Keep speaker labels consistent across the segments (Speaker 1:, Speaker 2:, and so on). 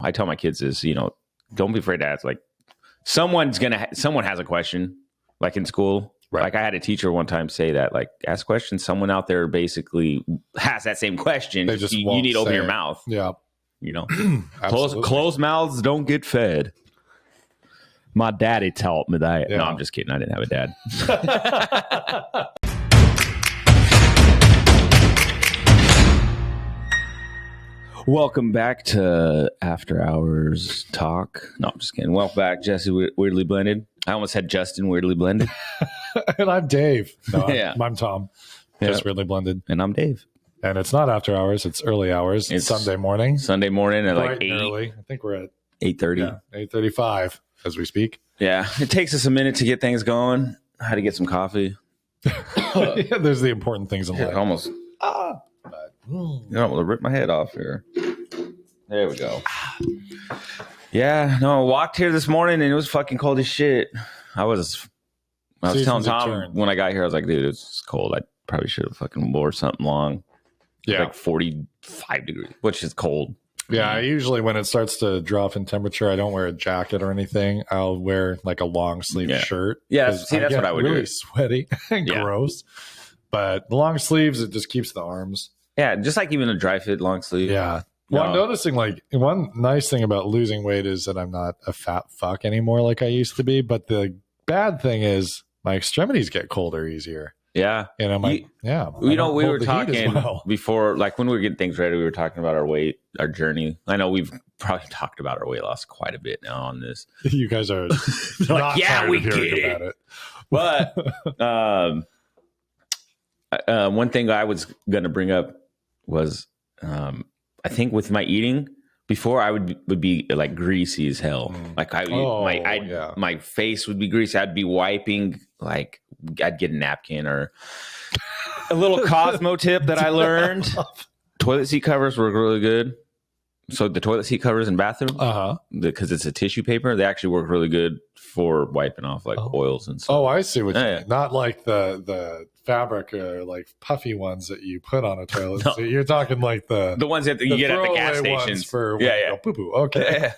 Speaker 1: I tell my kids is, don't be afraid to ask. Like someone has a question, like in school.
Speaker 2: Right.
Speaker 1: Like I had a teacher one time say that, like, ask questions. Someone out there basically has that same question.
Speaker 2: They just
Speaker 1: you need to open your
Speaker 2: it.
Speaker 1: mouth.
Speaker 2: Yeah.
Speaker 1: Closed mouths don't get fed. My daddy taught me that.
Speaker 2: Yeah.
Speaker 1: No, I'm just kidding. I didn't have a dad. Welcome back to After Hours Talk. No, I'm just kidding. Welcome back, Jesse Weirdly Blended. I almost said Justin Weirdly Blended.
Speaker 2: And I'm Dave. No,
Speaker 1: Yeah.
Speaker 2: I'm Tom. Just Weirdly Blended.
Speaker 1: And I'm Dave.
Speaker 2: And it's not after hours. It's early hours. It's Sunday morning.
Speaker 1: Sunday morning at like 8.
Speaker 2: Early. I think we're at
Speaker 1: 8:30.
Speaker 2: 8:35 as we speak.
Speaker 1: Yeah. It takes us a minute to get things going. I had to get some coffee.
Speaker 2: Yeah, there's the important things in life.
Speaker 1: Almost. I'll rip my head off here. There we go. Yeah, no, I walked here this morning and it was fucking cold as shit. I was telling Tom when I got here, I was like, dude, it's cold. I probably should have fucking wore something long.
Speaker 2: Yeah.
Speaker 1: Like 45 degrees, which is cold.
Speaker 2: Yeah, I usually when it starts to drop in temperature, I don't wear a jacket or anything. I'll wear like a long sleeve shirt.
Speaker 1: Yeah, that's what I would
Speaker 2: really
Speaker 1: do.
Speaker 2: Sweaty and gross. But the long sleeves, it just keeps the arms.
Speaker 1: Yeah, just like even a dry fit long sleeve.
Speaker 2: Yeah. Well, I'm noticing like one nice thing about losing weight is that I'm not a fat fuck anymore like I used to be. But the bad thing is my extremities get colder easier.
Speaker 1: Yeah.
Speaker 2: And I'm like,
Speaker 1: we were talking before, like when we were getting things ready, we were talking about our weight, our journey. I know we've probably talked about our weight loss quite a bit now on this.
Speaker 2: You guys are
Speaker 1: like, yeah, we get it. But one thing I was going to bring up was, I think with my eating before, I would be like greasy as hell. Like my face would be greasy. I'd be wiping, like I'd get a napkin or a little Cosmo tip that I learned. Toilet seat covers work really good. So the toilet seat covers in bathroom, because it's a tissue paper, they actually work really good for wiping off like oils and stuff.
Speaker 2: Oh, I see what you mean. Not like the fabric or like puffy ones that you put on a toilet seat. You're talking like the
Speaker 1: ones that you get at the gas stations
Speaker 2: for poo poo. Okay,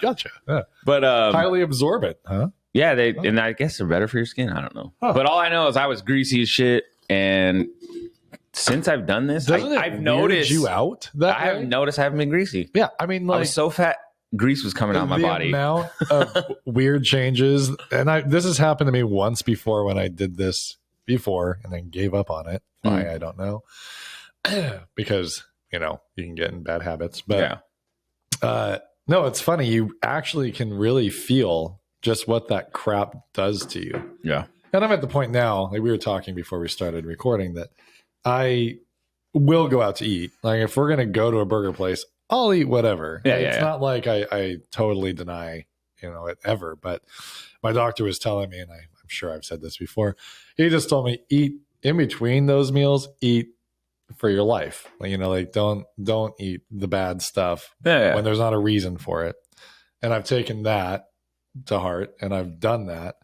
Speaker 2: gotcha. Yeah.
Speaker 1: But
Speaker 2: highly absorbent, huh?
Speaker 1: Yeah, and I guess they're better for your skin. I don't know, but all I know is I was greasy as shit, and since I've done this, I've noticed
Speaker 2: you out.
Speaker 1: I've noticed I haven't been greasy.
Speaker 2: Yeah, I mean, like,
Speaker 1: I was so fat, grease was coming out of my body.
Speaker 2: The amount of weird changes, and this has happened to me once before when I did this before and then gave up on it. Why I don't know, because you can get in bad habits. But no, it's funny. You actually can really feel just what that crap does to you.
Speaker 1: Yeah,
Speaker 2: and I'm at the point now. Like we were talking before we started recording that. I will go out to eat. Like if we're gonna go to a burger place, I'll eat whatever. It's not like I totally deny it ever. But my doctor was telling me, and I'm sure I've said this before. He just told me eat in between those meals. Eat for your life. Like don't eat the bad stuff when there's not a reason for it. And I've taken that to heart, and I've done that.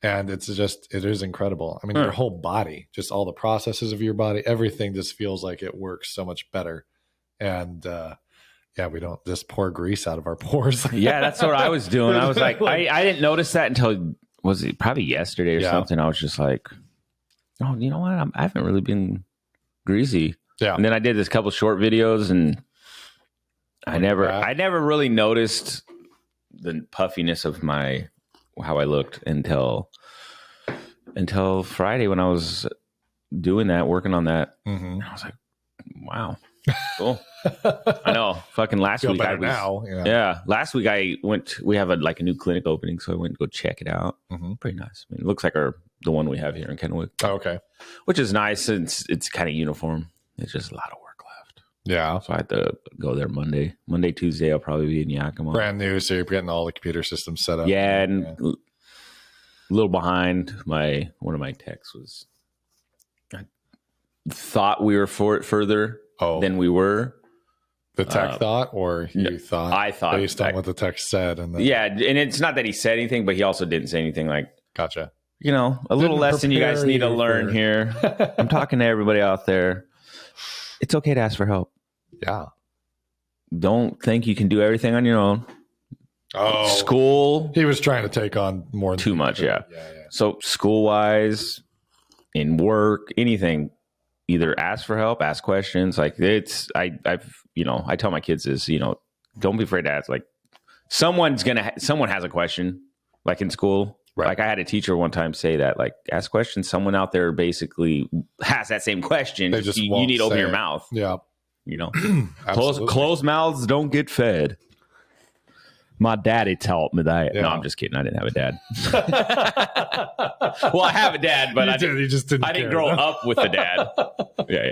Speaker 2: And it is incredible. I mean, your whole body, just all the processes of your body, everything just feels like it works so much better. And we don't just pour grease out of our pores.
Speaker 1: Yeah, that's what I was doing. I was like, I didn't notice that until, was it probably yesterday or something? I was just like, oh, you know what? I haven't really been greasy. Yeah. And then I did this couple short videos, and I never really noticed the puffiness of how I looked until Friday when I was doing that, working on that. Mm-hmm. I was like, wow, cool. I know. Fucking last week last week we have a new clinic opening, so I went to go check it out. Mm-hmm. Pretty nice. I mean, it looks like the one we have here in Kennewick.
Speaker 2: Oh, okay.
Speaker 1: Which is nice since it's kind of uniform. It's just a lot of work left.
Speaker 2: Yeah.
Speaker 1: So I have to go there Monday, Tuesday. I'll probably be in Yakima.
Speaker 2: Brand new, so you're getting all the computer systems set up.
Speaker 1: Yeah, and a little behind. One of my techs was. I thought we were further than we were.
Speaker 2: The tech thought, or you thought?
Speaker 1: I thought
Speaker 2: based on what the tech said, and
Speaker 1: and it's not that he said anything, but he also didn't say anything. Like,
Speaker 2: gotcha.
Speaker 1: A little lesson you guys need to learn here. I'm talking to everybody out there. It's okay to ask for help.
Speaker 2: Yeah.
Speaker 1: don't think you can do everything on your own.
Speaker 2: Oh,
Speaker 1: school.
Speaker 2: He was trying to take on more
Speaker 1: too much. Yeah. So school wise, in work, anything, either ask for help, ask questions. Like I've I tell my kids this, don't be afraid to ask. Like someone has a question, like in school. Right. Like I had a teacher one time say that, like, ask questions. Someone out there basically has that same question. You need to open your mouth.
Speaker 2: Yeah.
Speaker 1: Closed mouths don't get fed. My daddy taught me that. Yeah. No, I'm just kidding. I didn't have a dad. Well, I have a dad, but I didn't grow up with a dad. Yeah.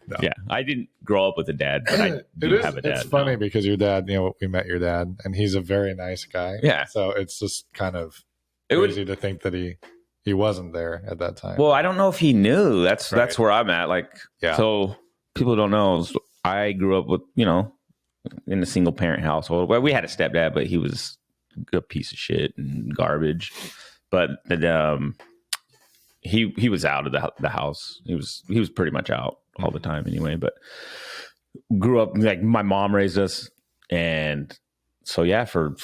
Speaker 1: No. Yeah, I didn't grow up with a dad, but I do have a dad.
Speaker 2: It's funny because your dad, we met your dad, and he's a very nice guy.
Speaker 1: Yeah.
Speaker 2: So it's just kind of crazy to think that he wasn't there at that time.
Speaker 1: Well, I don't know if he knew. That's where I'm at. Like, so people don't know. I grew up with, in a single parent household. Well, we had a stepdad, but he was a piece of shit and garbage. But he was out of the house. He was pretty much out all the time anyway. But grew up, like, my mom raised us, and so for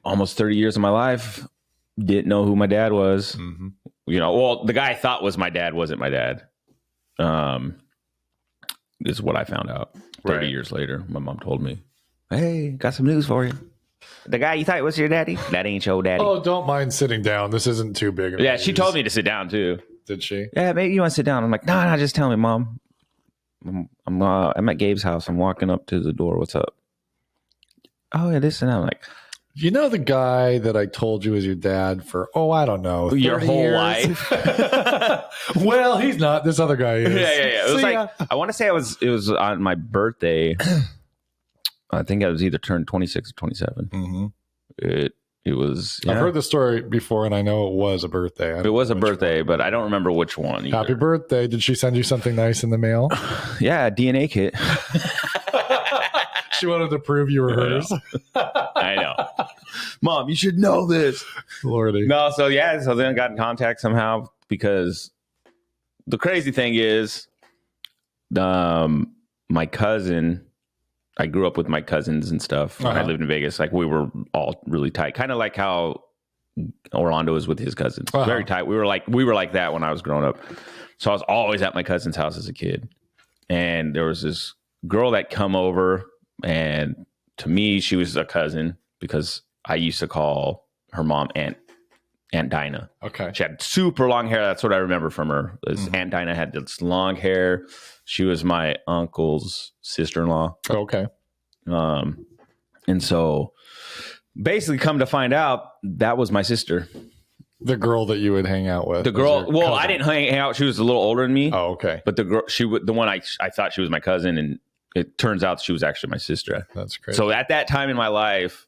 Speaker 1: almost 30 years of my life, didn't know who my dad was. Mm-hmm. Well, the guy I thought was my dad wasn't my dad. Is what I found out 30 years later. My mom told me, "Hey, got some news for you. The guy you thought was your daddy, that ain't your daddy."
Speaker 2: Oh, don't mind sitting down. This isn't too big.
Speaker 1: Yeah, she told me to sit down too.
Speaker 2: Did she?
Speaker 1: Yeah, maybe you want to sit down. I'm like, no, just tell me, Mom. I'm at Gabe's house. I'm walking up to the door. What's up? Oh, yeah, this and that. I'm like,
Speaker 2: the guy that I told you was your dad for, I don't know,
Speaker 1: your whole
Speaker 2: years?
Speaker 1: life?
Speaker 2: Well, he's not. This other guy is.
Speaker 1: Yeah. It was I want to say it was on my birthday. I think I was either turned 26 or 27. Mm-hmm. It was. Yeah.
Speaker 2: I've heard the story before, and I know it was a birthday.
Speaker 1: It was a birthday, but I don't remember which one either.
Speaker 2: Happy birthday. Did she send you something nice in the mail?
Speaker 1: Yeah, a DNA kit.
Speaker 2: She wanted to prove you were hers.
Speaker 1: I know. Mom, you should know this.
Speaker 2: Lordy.
Speaker 1: No, so then I got in contact somehow, because the crazy thing is, my cousin, I grew up with my cousins and stuff when I lived in Vegas. Like, we were all really tight, kind of like how Orlando is with his cousins. Very tight. We were like that when I was growing up. So I was always at my cousin's house as a kid. And there was this girl that come over, and to me, she was a cousin because I used to call her mom Aunt Dinah.
Speaker 2: Okay.
Speaker 1: She had super long hair. That's what I remember from her. Aunt Dinah had this long hair. She was my uncle's sister-in-law.
Speaker 2: Okay.
Speaker 1: And so basically, come to find out, that was my sister.
Speaker 2: The girl that you would hang out with.
Speaker 1: The girl. Well, cousin. I didn't hang out. She was a little older than me.
Speaker 2: Oh, okay.
Speaker 1: But the girl, the one I thought she was my cousin, and it turns out she was actually my sister.
Speaker 2: That's crazy.
Speaker 1: So at that time in my life,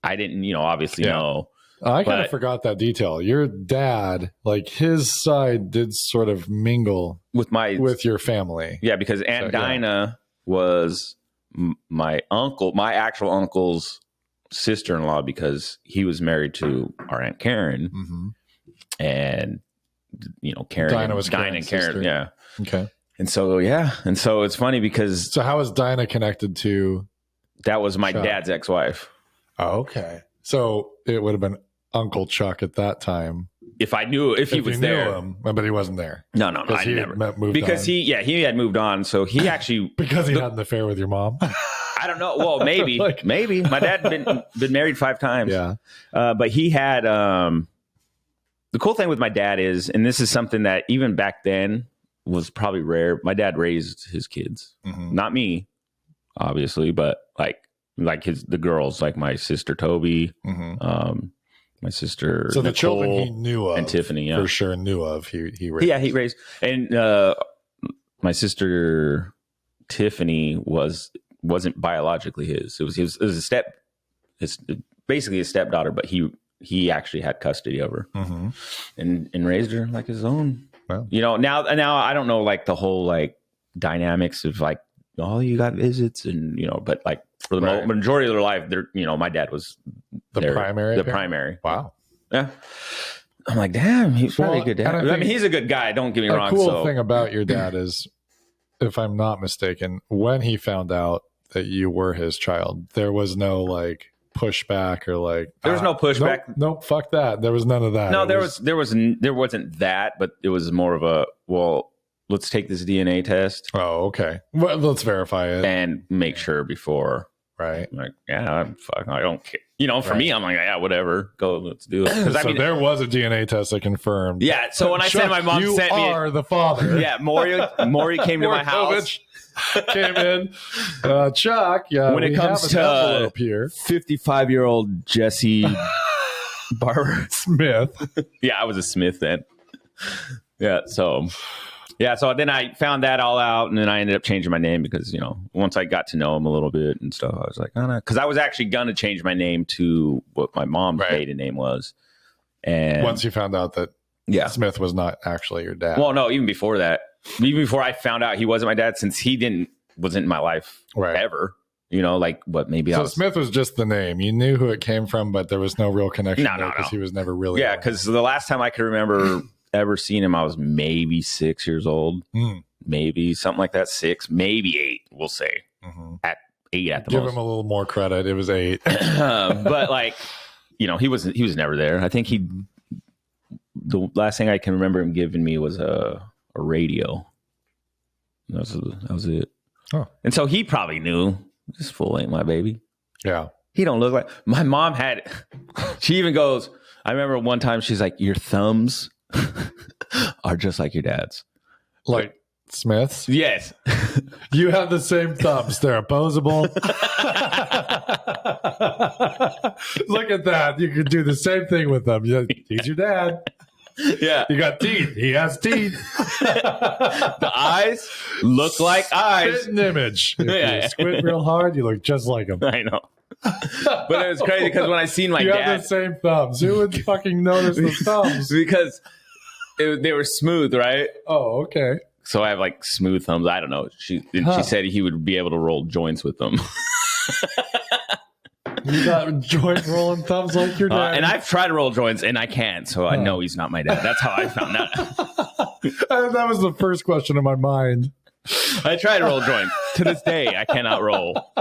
Speaker 1: I didn't, obviously know.
Speaker 2: I kind of forgot that detail. Your dad, like, his side did sort of mingle with your family.
Speaker 1: Yeah, because Aunt Dinah was my actual uncle's sister-in-law, because he was married to our Aunt Karen. Mm-hmm. And, Karen.
Speaker 2: Dinah was Dinah and Karen. Sister.
Speaker 1: Yeah.
Speaker 2: Okay.
Speaker 1: And so, and so it's funny because.
Speaker 2: So how is Dinah connected to?
Speaker 1: That was my dad's ex-wife.
Speaker 2: Oh, okay. So it would have been Uncle Chuck at that time.
Speaker 1: If he was there.
Speaker 2: Him, but he wasn't there.
Speaker 1: No, I never. Because he had moved on. So he actually.
Speaker 2: Because he had an affair with your mom?
Speaker 1: I don't know. Well, maybe. Maybe. My dad been married 5 times.
Speaker 2: Yeah.
Speaker 1: But he had. The cool thing with my dad is, and this is something that even back then was probably rare, my dad raised his kids. Mm-hmm. Not me, obviously, but like the girls, like my sister Toby, my sister
Speaker 2: so
Speaker 1: Nicole,
Speaker 2: the children he knew of,
Speaker 1: and Tiffany,
Speaker 2: for sure knew of. He raised.
Speaker 1: Yeah, he raised, and my sister Tiffany wasn't biologically his. It was a step. It's basically a stepdaughter, but he actually had custody of her and raised her like his own.
Speaker 2: Wow.
Speaker 1: Now I don't know, like, the whole, like, dynamics of, like, you got visits and, but, like, for the majority of their life, my dad was
Speaker 2: the primary.
Speaker 1: Wow. Yeah. I'm like, damn, he's probably a good dad. I mean, he's a good guy. Don't get me wrong.
Speaker 2: The cool thing about your dad is, if I'm not mistaken, when he found out that you were his child. There was no like pushback or like
Speaker 1: there was no pushback.
Speaker 2: Nope, fuck that. There was none of that.
Speaker 1: No, there wasn't that, but it was more of a, well, let's take this DNA test.
Speaker 2: Oh, okay. Well, let's verify it
Speaker 1: and make sure before.
Speaker 2: Right.
Speaker 1: I'm like, yeah, I don't care. You know, for me, I'm like, yeah, whatever. Go, let's do it.
Speaker 2: So I mean, there was a DNA test that confirmed.
Speaker 1: Yeah. So when I said my mom sent me,
Speaker 2: you are the father.
Speaker 1: Yeah, Maury came to my house.
Speaker 2: Came in. Chuck, yeah.
Speaker 1: When it comes to
Speaker 2: here,
Speaker 1: 55-year-old Jesse Barber
Speaker 2: Smith.
Speaker 1: Yeah, I was a Smith then. Yeah. So then I found that all out, and then I ended up changing my name because, you know, once I got to know him a little bit and stuff, I was like, I don't know, because I was actually gonna change my name to what my mom's maiden name was. And
Speaker 2: once you found out that Smith was not actually your dad.
Speaker 1: Well, no, even before that, even before I found out he wasn't my dad, since he wasn't in my life ever. You know, like what maybe.
Speaker 2: So Smith was just the name. You knew who it came from, but there was no real connection because he was never really.
Speaker 1: Yeah, because the last time I could remember ever seeing him, I was maybe 6 years old, maybe something like that. 6, maybe 8. We'll say at 8 at the most.
Speaker 2: Give him a little more credit. It was 8,
Speaker 1: but like, you know, he was never there. I think the last thing I can remember him giving me was a radio. That was it.
Speaker 2: Oh.
Speaker 1: And so he probably knew this fool ain't my baby.
Speaker 2: Yeah.
Speaker 1: He don't look like my mom had. She even goes, I remember one time she's like, your thumbs are just like your dad's.
Speaker 2: Like Smith's?
Speaker 1: Yes.
Speaker 2: You have the same thumbs. They're opposable. Look at that. You could do the same thing with them. He's your dad.
Speaker 1: Yeah.
Speaker 2: You got teeth. He has teeth.
Speaker 1: The eyes look like eyes.
Speaker 2: Spitting image. If you squint real hard, you look just like him.
Speaker 1: I know. But it was crazy because when I seen my
Speaker 2: dad.
Speaker 1: You
Speaker 2: have the same thumbs. Who would fucking notice the thumbs?
Speaker 1: Because they were smooth, right?
Speaker 2: Oh, okay.
Speaker 1: So I have like smooth thumbs. I don't know. She said he would be able to roll joints with them.
Speaker 2: You got joint rolling thumbs like your dad.
Speaker 1: And I've tried to roll joints and I can't. So I know he's not my dad. That's how I found out.
Speaker 2: That was the first question in my mind.
Speaker 1: I tried to roll joints. To this day, I cannot roll.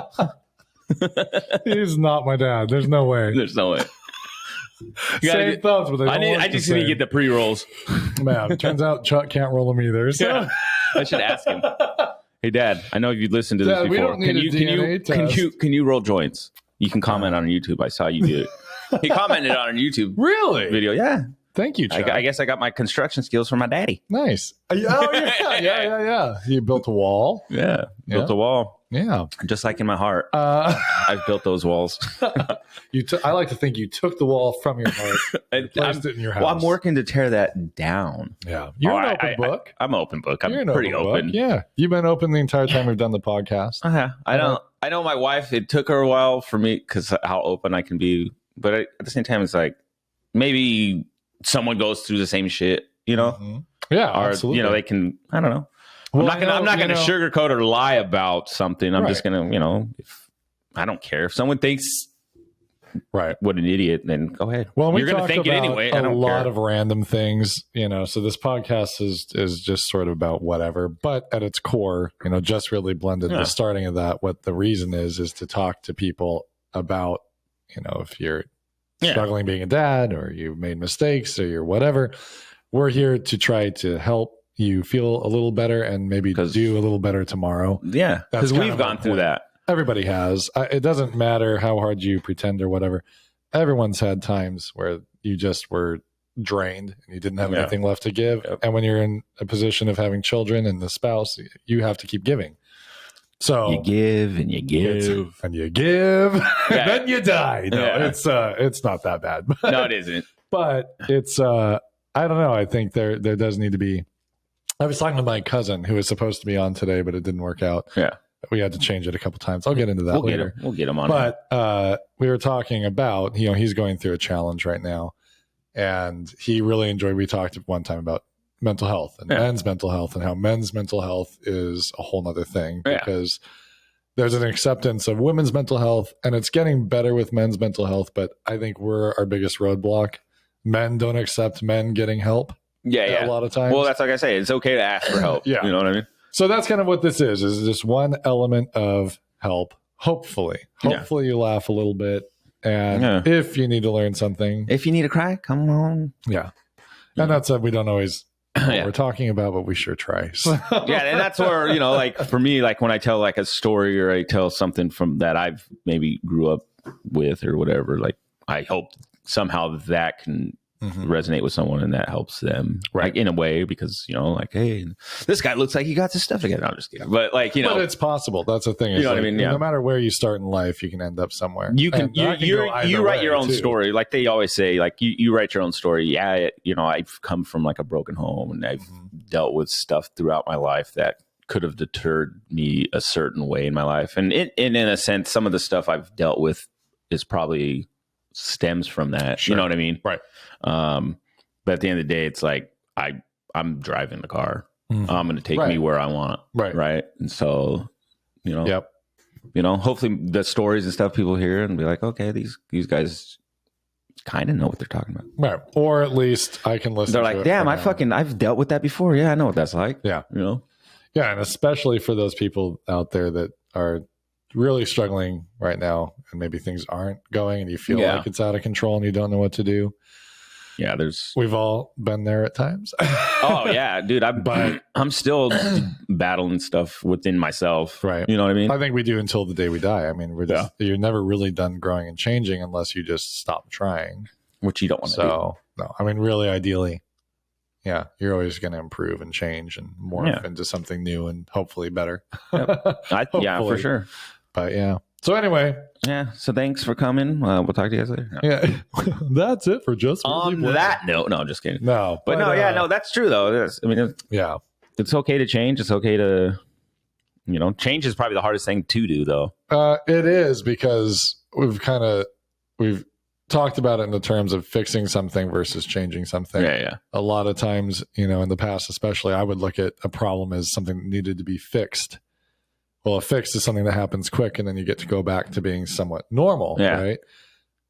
Speaker 2: He's not my dad. There's no way.
Speaker 1: There's no way.
Speaker 2: Same thumbs, but they don't
Speaker 1: I just need to get the pre-rolls.
Speaker 2: Man, it turns out Chuck can't roll them either. So.
Speaker 1: Yeah. I should ask him. Hey, Dad, I know you've listened to this before.
Speaker 2: We don't need
Speaker 1: can you roll joints? You can comment on YouTube. I saw you do it. He commented on a YouTube video. Yeah.
Speaker 2: Thank you, Chuck.
Speaker 1: I guess I got my construction skills from my daddy.
Speaker 2: Nice. Oh, yeah. You built a wall.
Speaker 1: Yeah. Built a wall.
Speaker 2: Yeah.
Speaker 1: Just like in my heart. I've built those walls.
Speaker 2: I like to think you took the wall from your heart and placed it in your house.
Speaker 1: Well, I'm working to tear that down.
Speaker 2: Yeah. You're an open book.
Speaker 1: I'm an open book. I'm pretty open.
Speaker 2: Yeah. You've been open the entire time we've done the podcast.
Speaker 1: I know my wife, it took her a while for me because how open I can be. But at the same time, it's like maybe someone goes through the same shit, you know?
Speaker 2: Mm-hmm. Yeah,
Speaker 1: or,
Speaker 2: absolutely.
Speaker 1: You know, they can, I don't know.
Speaker 2: Well,
Speaker 1: I'm not going to sugarcoat or lie about something. I'm just going to, you know, I don't care. If someone thinks, what an idiot, then go ahead.
Speaker 2: Well,
Speaker 1: you're going to think it anyway.
Speaker 2: A lot of random things, you know, so this podcast is just sort of about whatever, but at its core, you know, just really blended the starting of that. What the reason is to talk to people about, you know, if you're struggling being a dad or you've made mistakes or you're whatever, we're here to try to help you feel a little better and maybe do a little better tomorrow.
Speaker 1: Yeah, because we've gone through that.
Speaker 2: Everybody has. It doesn't matter how hard you pretend or whatever. Everyone's had times where you just were drained and you didn't have anything left to give. Yep. And when you're in a position of having children and the spouse, you have to keep giving. So
Speaker 1: you give and you give
Speaker 2: and you give, and then you die. No, it's not that bad.
Speaker 1: No, it isn't.
Speaker 2: But it's I don't know. I think there does need to be. I was talking to my cousin who was supposed to be on today, but it didn't work out.
Speaker 1: Yeah.
Speaker 2: We had to change it a couple times. I'll get into that later.
Speaker 1: We'll get him on.
Speaker 2: But we were talking about, you know, he's going through a challenge right now, and he really enjoyed. We talked one time about mental health and men's mental health and how men's mental health is a whole nother thing because there's an acceptance of women's mental health, and it's getting better with men's mental health. But I think we're our biggest roadblock. Men don't accept men getting help.
Speaker 1: A
Speaker 2: lot of times.
Speaker 1: Well, that's like I say, it's okay to ask for help. You know what I mean?
Speaker 2: So that's kind of what this is just one element of help. Hopefully you laugh a little bit. And if you need to learn something,
Speaker 1: if you need to cry, come on.
Speaker 2: Yeah. And that said, we don't always know what we're talking about, but we sure try. So.
Speaker 1: Yeah. And that's where, like for me, like when I tell like a story or I tell something from that I've maybe grew up with or whatever, like I hope somehow that can resonate with someone and that helps them, right? Like in a way, because like, hey, this guy looks like he got his stuff together. I'm just kidding, but like but
Speaker 2: it's possible. That's the thing.
Speaker 1: You know what I mean? Yeah.
Speaker 2: No matter where you start in life, you can end up somewhere.
Speaker 1: You can you write your own story, like they always say. Like you write your own story. Yeah, I've come from like a broken home, and I've dealt with stuff throughout my life that could have deterred me a certain way in my life, and in a sense, some of the stuff I've dealt with is probably stems from that. Sure. You know what I mean?
Speaker 2: Right.
Speaker 1: But at the end of the day, it's like I'm driving the car. I'm going to take me where I want. Right. And so, hopefully the stories and stuff people hear and be like, okay, these guys kind of know what they're talking about.
Speaker 2: Right. Or at least I can listen.
Speaker 1: They're like, damn, I've dealt with that before. Yeah, I know what that's like.
Speaker 2: Yeah. Yeah. And especially for those people out there that are really struggling right now and maybe things aren't going and you feel like it's out of control and you don't know what to do.
Speaker 1: Yeah,
Speaker 2: we've all been there at times.
Speaker 1: Oh yeah, dude. I'm still battling stuff within myself.
Speaker 2: Right.
Speaker 1: You know what I mean?
Speaker 2: I think we do until the day we die. I mean, you're never really done growing and changing unless you just stop trying.
Speaker 1: Which you don't want to do.
Speaker 2: So no, I mean, really ideally, you're always going to improve and change and morph into something new and hopefully better.
Speaker 1: Yep. Yeah, for sure.
Speaker 2: But so anyway.
Speaker 1: Yeah. So thanks for coming. We'll talk to you guys later. No.
Speaker 2: Yeah. That's it for just
Speaker 1: on that note. No, just kidding.
Speaker 2: No.
Speaker 1: But no, that's true though. It's okay to change. It's okay to, change is probably the hardest thing to do though.
Speaker 2: It is because we've talked about it in the terms of fixing something versus changing something.
Speaker 1: Yeah.
Speaker 2: A lot of times, in the past, especially, I would look at a problem as something that needed to be fixed. Well, a fix is something that happens quick and then you get to go back to being somewhat normal, right?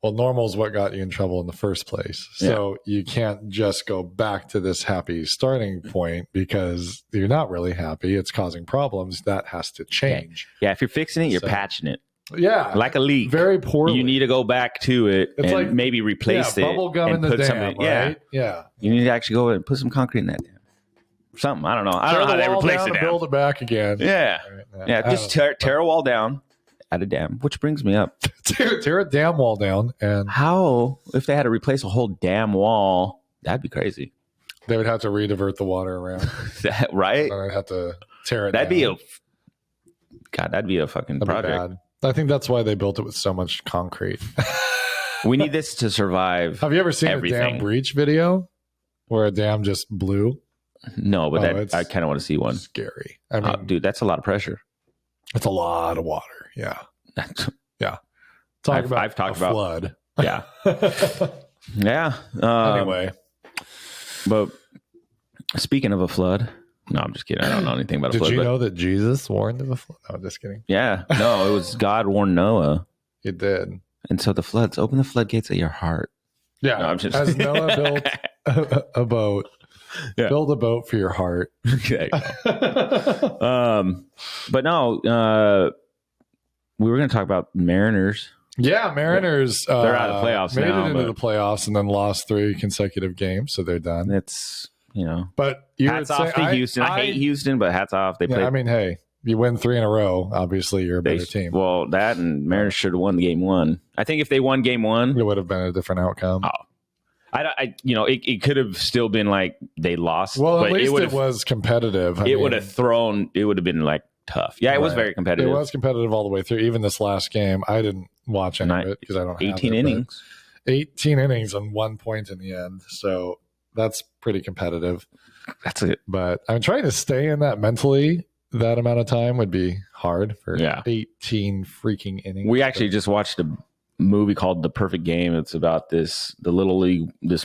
Speaker 2: Well, normal is what got you in trouble in the first place. So you can't just go back to this happy starting point because you're not really happy. It's causing problems. That has to change.
Speaker 1: Yeah, if you're fixing it, you're patching it.
Speaker 2: Yeah.
Speaker 1: Like a leak.
Speaker 2: Very poorly.
Speaker 1: You need to go back to it and like, maybe replace it.
Speaker 2: Bubble gum in the dam, right?
Speaker 1: Yeah. You need to actually go and put some concrete in that dam. Something. I don't know. I don't know how they replace it.
Speaker 2: Build it back again.
Speaker 1: Yeah. Just tear a wall down at a dam, which brings me up.
Speaker 2: tear a dam wall down. And
Speaker 1: how, if they had to replace a whole dam wall, that'd be crazy.
Speaker 2: They would have to redivert the water around.
Speaker 1: Right?
Speaker 2: I'd have to tear it
Speaker 1: that'd down. That'd be a fucking project.
Speaker 2: I think that's why they built it with so much concrete.
Speaker 1: We need this to survive.
Speaker 2: Have you ever seen a dam breach video where a dam just blew?
Speaker 1: No, but I kind of want to see one.
Speaker 2: Scary. I mean,
Speaker 1: dude, that's a lot of pressure.
Speaker 2: It's a lot of water. Yeah. Yeah.
Speaker 1: I've talked about
Speaker 2: flood.
Speaker 1: Yeah. Yeah.
Speaker 2: Anyway.
Speaker 1: But speaking of a flood, no, I'm just kidding. I don't know anything about a flood.
Speaker 2: Did you know that Jesus warned of a flood? No, I'm just kidding.
Speaker 1: Yeah. No, it was God warned Noah.
Speaker 2: He did.
Speaker 1: And so the floods, open the floodgates of your heart.
Speaker 2: Yeah. No, as Noah built a boat. Yeah. Build a boat for your heart.
Speaker 1: Okay. But no, we were going to talk about Mariners.
Speaker 2: Yeah, Mariners.
Speaker 1: They're out of the playoffs
Speaker 2: made
Speaker 1: now.
Speaker 2: Made it into the playoffs and then lost 3 consecutive games, so they're done.
Speaker 1: It's,
Speaker 2: But
Speaker 1: hats off to Houston. I hate Houston, but hats off. They played.
Speaker 2: I mean, hey, you win 3 in a row. Obviously, you're a better team.
Speaker 1: Well, that and Mariners should have won game 1. I think if they won game 1,
Speaker 2: it would have been a different outcome.
Speaker 1: Oh. It could have still been like they lost.
Speaker 2: Well, at least it was competitive.
Speaker 1: It would have been like tough. Yeah, it was very competitive.
Speaker 2: It was competitive all the way through. Even this last game, I didn't watch any of it because I don't have
Speaker 1: 18 innings.
Speaker 2: 18 innings and 1 point in the end. So that's pretty competitive.
Speaker 1: That's it.
Speaker 2: But I'm trying to stay in that mentally. That amount of time would be hard for 18 freaking innings.
Speaker 1: We actually just watched a movie called The Perfect Game. It's about this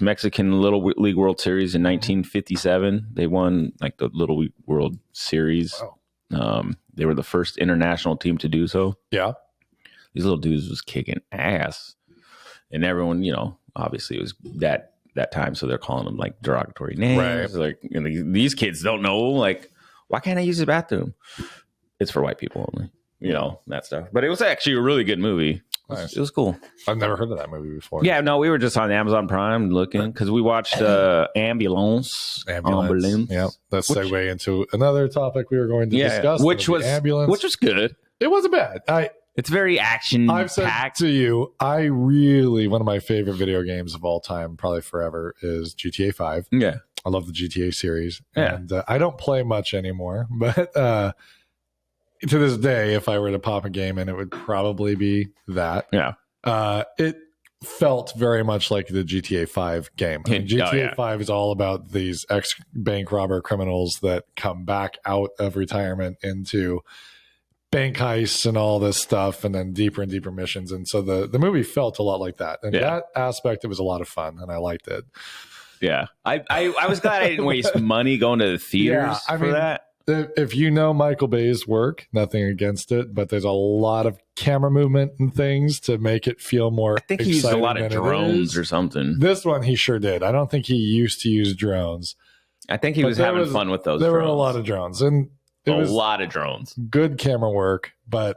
Speaker 1: Mexican Little League World Series in 1957. They won like the Little League World Series.
Speaker 2: Wow.
Speaker 1: They were the first international team to do so.
Speaker 2: Yeah.
Speaker 1: These little dudes was kicking ass. And everyone, obviously it was that time, so they're calling them like derogatory names. Right. Like these kids don't know, like, why can't I use the bathroom? It's for white people only. that stuff. But it was actually a really good movie. Nice. It was cool.
Speaker 2: I've never heard of that movie before.
Speaker 1: Yeah, no, we were just on Amazon Prime looking because we watched Ambulance.
Speaker 2: Yeah, let's segue into another topic we were going to discuss,
Speaker 1: which was good.
Speaker 2: It wasn't bad.
Speaker 1: It's very action.
Speaker 2: I've said to you, one of my favorite video games of all time, probably forever, is GTA 5.
Speaker 1: Yeah,
Speaker 2: I love the GTA series, and I don't play much anymore, but. To this day, if I were to pop a game in, it would probably be that.
Speaker 1: Yeah.
Speaker 2: It felt very much like the GTA 5 game. I mean, GTA 5 is all about these ex-bank robber criminals that come back out of retirement into bank heists and all this stuff, and then deeper and deeper missions. And so the movie felt a lot like that. And that aspect, it was a lot of fun, and I liked it.
Speaker 1: Yeah. I was glad I didn't waste money going to the theaters for that.
Speaker 2: If you know Michael Bay's work, nothing against it, but there's a lot of camera movement and things to make it feel more.
Speaker 1: I think he used a lot of drones or something.
Speaker 2: This one he sure did. I don't think he used to use drones.
Speaker 1: I think he was having fun with those.
Speaker 2: There were a lot of drones, and
Speaker 1: a lot of drones.
Speaker 2: Good camera work, but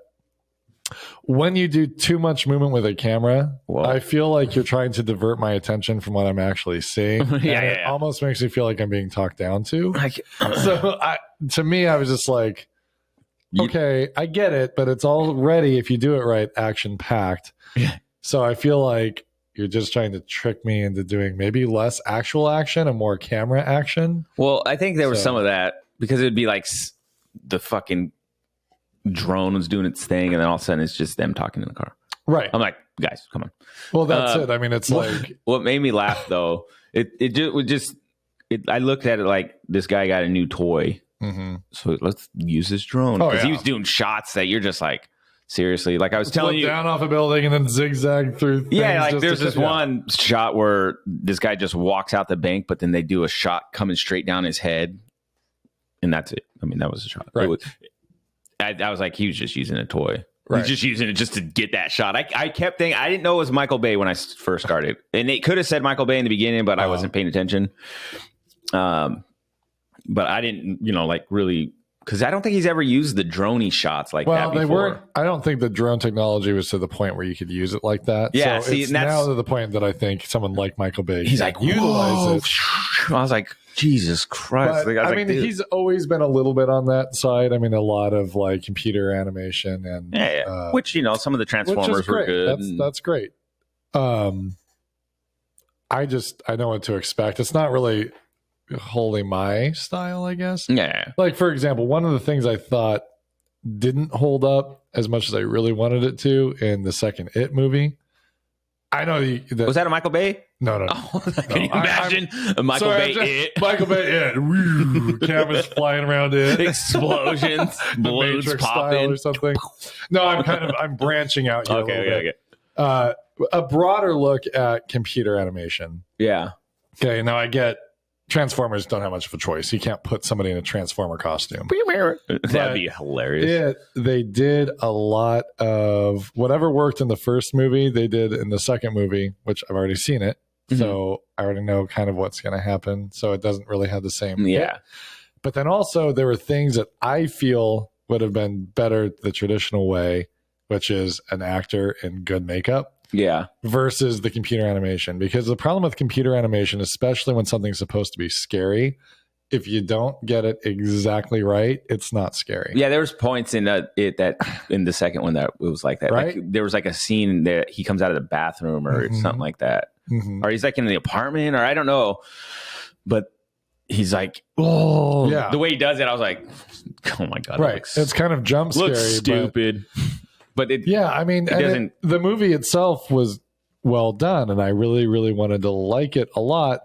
Speaker 2: when you do too much movement with a camera, I feel like you're trying to divert my attention from what I'm actually seeing. It almost makes me feel like I'm being talked down to. To me, I was just like, okay, I get it, but it's already, if you do it right, action packed.
Speaker 1: Yeah.
Speaker 2: So I feel like you're just trying to trick me into doing maybe less actual action and more camera action.
Speaker 1: Well, I think there was some of that because it would be like the fucking drone was doing its thing, and then all of a sudden it's just them talking in the car.
Speaker 2: Right.
Speaker 1: I'm like, guys, come on.
Speaker 2: Well, that's it. I mean, it's like
Speaker 1: what made me laugh though. I looked at it like this guy got a new toy.
Speaker 2: Mm-hmm.
Speaker 1: So let's use this drone because he was doing shots that you're just like, seriously. Like I was telling you,
Speaker 2: down off a building and then zigzag through.
Speaker 1: Yeah, like there's this one shot where this guy just walks out the bank, but then they do a shot coming straight down his head, and that's it. I mean, that was a shot.
Speaker 2: Right.
Speaker 1: I was like, he was just using a toy.
Speaker 2: Right.
Speaker 1: He's just using it just to get that shot. I kept thinking, I didn't know it was Michael Bay when I first started, and it could have said Michael Bay in the beginning, but I wasn't paying attention. But I didn't, really, because I don't think he's ever used the droney shots like that before.
Speaker 2: They weren't. I don't think the drone technology was to the point where you could use it like that.
Speaker 1: Yeah,
Speaker 2: so it's now to the point that I think someone like Michael Bay,
Speaker 1: he's like, utilize it. I was like, Jesus Christ!
Speaker 2: But, I mean, he's always been a little bit on that side. I mean, a lot of like computer animation and
Speaker 1: which some of the Transformers were good.
Speaker 2: That's great. I know what to expect. It's not really wholly my style, I guess.
Speaker 1: Yeah.
Speaker 2: Like, for example, one of the things I thought didn't hold up as much as I really wanted it to in the second It movie. I know
Speaker 1: was that a Michael Bay?
Speaker 2: No.
Speaker 1: Can you imagine a Michael Bay It?
Speaker 2: Michael Bay It. Woo, cameras flying around it.
Speaker 1: Explosions. Balloons popping.
Speaker 2: Or something. No, I'm branching out here.
Speaker 1: Okay.
Speaker 2: A broader look at computer animation.
Speaker 1: Yeah.
Speaker 2: Okay, now I get Transformers don't have much of a choice. You can't put somebody in a Transformer costume.
Speaker 1: That'd be hilarious.
Speaker 2: They did a lot of whatever worked in the first movie, they did in the second movie, which I've already seen it. Mm-hmm. So I already know kind of what's going to happen. So it doesn't really have the same.
Speaker 1: Yeah.
Speaker 2: But then also there were things that I feel would have been better the traditional way, which is an actor in good makeup.
Speaker 1: Yeah.
Speaker 2: Versus the computer animation. Because the problem with computer animation, especially when something's supposed to be scary, if you don't get it exactly right, it's not scary.
Speaker 1: Yeah, there was points in that in the second one that it was like that.
Speaker 2: Right?
Speaker 1: Like, there was like a scene that he comes out of the bathroom or something like that. Mm-hmm. Or he's like in the apartment, or I don't know. But he's like, oh, yeah. The way he does it, I was like, oh my God.
Speaker 2: Right. It's kind of jump scary.
Speaker 1: Looks stupid. But
Speaker 2: I mean, the movie itself was well done, and I really, really wanted to like it a lot.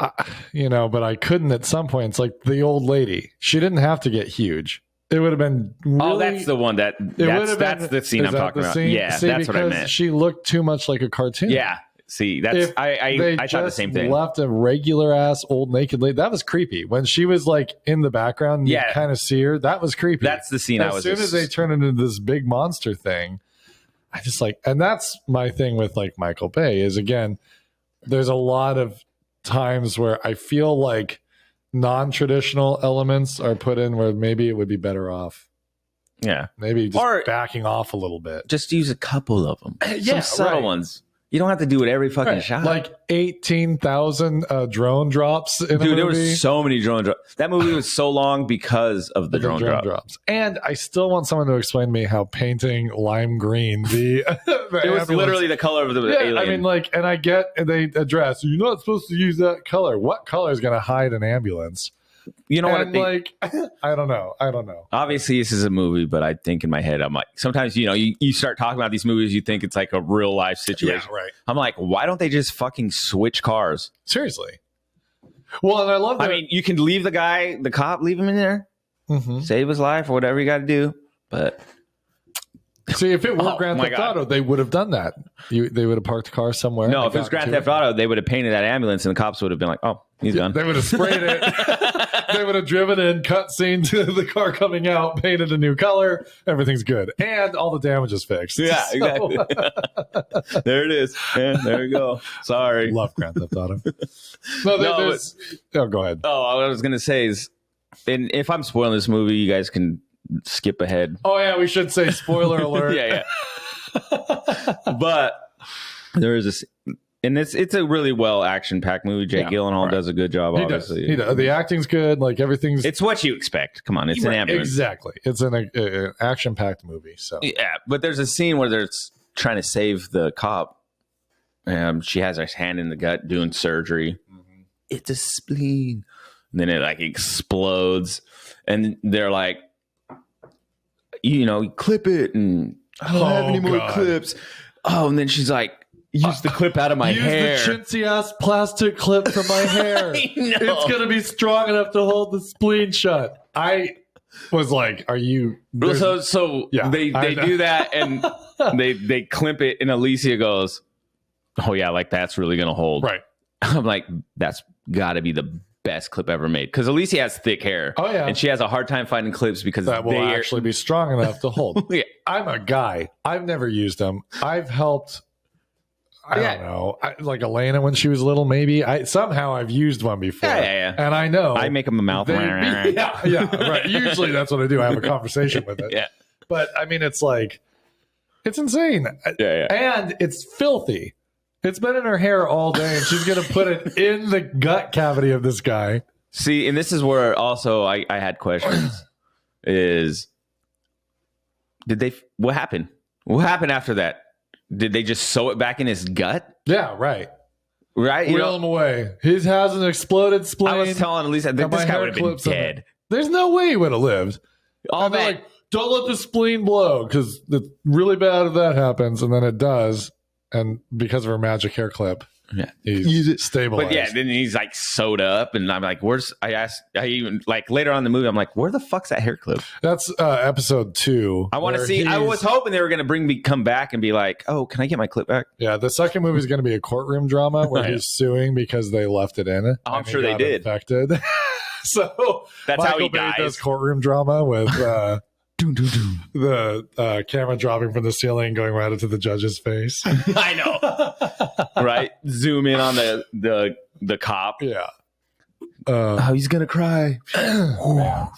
Speaker 2: But I couldn't at some point. It's like the old lady. She didn't have to get huge. It would have been really,
Speaker 1: that's the one that's the scene I'm talking about. Yeah, that's what I meant.
Speaker 2: She looked too much like a cartoon.
Speaker 1: Yeah. See, that's I thought the same thing.
Speaker 2: Left a regular ass old naked lady. That was creepy. When she was like in the background, you kind of see her. That was creepy.
Speaker 1: That's the scene.
Speaker 2: As soon as they turn into this big monster thing, I just and that's my thing with like Michael Bay is, again, there's a lot of times where I feel like non-traditional elements are put in where maybe it would be better off
Speaker 1: Yeah.
Speaker 2: Maybe just backing off a little bit.
Speaker 1: Just use a couple of them. Some subtle ones. You don't have to do it every fucking shot.
Speaker 2: Like 18,000 drone drops in a movie.
Speaker 1: There was so many drone drops. That movie was so long because of the drone drops.
Speaker 2: And I still want someone to explain to me how painting lime green the
Speaker 1: it was literally the color of the alien.
Speaker 2: I mean, like, and I get they address you're not supposed to use that color. What color is going to hide an ambulance?
Speaker 1: You know what I think?
Speaker 2: Like, I don't know.
Speaker 1: Obviously, this is a movie, but I think in my head, I'm like, sometimes, you start talking about these movies, you think it's like a real life situation.
Speaker 2: Yeah, right.
Speaker 1: I'm like, why don't they just fucking switch cars?
Speaker 2: Seriously. Well, and I love that.
Speaker 1: I mean, you can leave the cop, leave him in there, save his life or whatever you got to do. But
Speaker 2: see, if it were Grand Theft Auto, they would have done that. They would have parked the car somewhere.
Speaker 1: No, if it was Grand Theft Auto, they would have painted that ambulance and the cops would have been like, oh, he's gone.
Speaker 2: They would have sprayed it. They would have driven in, cut scene to the car coming out, painted a new color. Everything's good. And all the damage is fixed.
Speaker 1: Yeah, exactly. There it is. Yeah, there you go. Sorry.
Speaker 2: Love Grand Theft Auto. Go ahead.
Speaker 1: Oh, what I was going to say is, and if I'm spoiling this movie, you guys can skip ahead.
Speaker 2: Oh, yeah, we should say spoiler alert.
Speaker 1: Yeah. But there is this. And it's a really well action-packed movie. Jake Gyllenhaal does a good job, obviously.
Speaker 2: He does. The acting's good. Like, everything's...
Speaker 1: It's what you expect. Come on, it's an ambulance.
Speaker 2: Exactly. It's an action-packed movie. So
Speaker 1: yeah, but there's a scene where they're trying to save the cop. She has her hand in the gut doing surgery. Mm-hmm. It's a spleen. And then it, like, explodes. And they're like, clip it. And I don't have any more clips. Oh, and then she's like, use the clip out of my hair.
Speaker 2: Use the chintzy ass plastic clip from my hair. It's gonna be strong enough to hold the spleen shut. I was like, "Are you?"
Speaker 1: So they do that and they clip it, and Alicia goes, "Oh yeah, like that's really gonna hold."
Speaker 2: Right.
Speaker 1: I'm like, that's got to be the best clip ever made because Alicia has thick hair.
Speaker 2: Oh yeah,
Speaker 1: and she has a hard time finding clips because
Speaker 2: that will actually be strong enough to hold. Yeah. I'm a guy. I've never used them. I've helped. I don't know. Like Elena when she was little, maybe. Somehow I've used one before.
Speaker 1: Yeah.
Speaker 2: And I know.
Speaker 1: I make them a mouth.
Speaker 2: Right. Usually that's what I do. I have a conversation with it.
Speaker 1: Yeah.
Speaker 2: But I mean, it's like, it's insane.
Speaker 1: Yeah.
Speaker 2: And it's filthy. It's been in her hair all day and she's going to put it in the gut cavity of this guy.
Speaker 1: See, and this is where also I had questions what happened? What happened after that? Did they just sew it back in his gut?
Speaker 2: Yeah, right.
Speaker 1: Right?
Speaker 2: Wheel him away. He has an exploded spleen.
Speaker 1: I was telling Elisa, this guy would have been dead.
Speaker 2: There's no way he would have lived.
Speaker 1: All that.
Speaker 2: Like, don't let the spleen blow because it's really bad if that happens. And then it does. And because of her magic hair clip, he's stabilized.
Speaker 1: But yeah, then he's like sewed up. And I'm like, later on in the movie, I'm like, where the fuck's that hair clip?
Speaker 2: That's episode 2.
Speaker 1: I want to see. I was hoping they were going to come back and be like, oh, can I get my clip back?
Speaker 2: Yeah, the second movie is going to be a courtroom drama where he's suing because they left it in.
Speaker 1: I'm sure they did.
Speaker 2: Affected. So
Speaker 1: that's
Speaker 2: Michael
Speaker 1: how he
Speaker 2: Bay
Speaker 1: dies.
Speaker 2: does courtroom drama with the camera dropping from the ceiling going right into the judge's face.
Speaker 1: I know. Right? Zoom in on the cop.
Speaker 2: Yeah.
Speaker 1: He's gonna cry.
Speaker 2: No,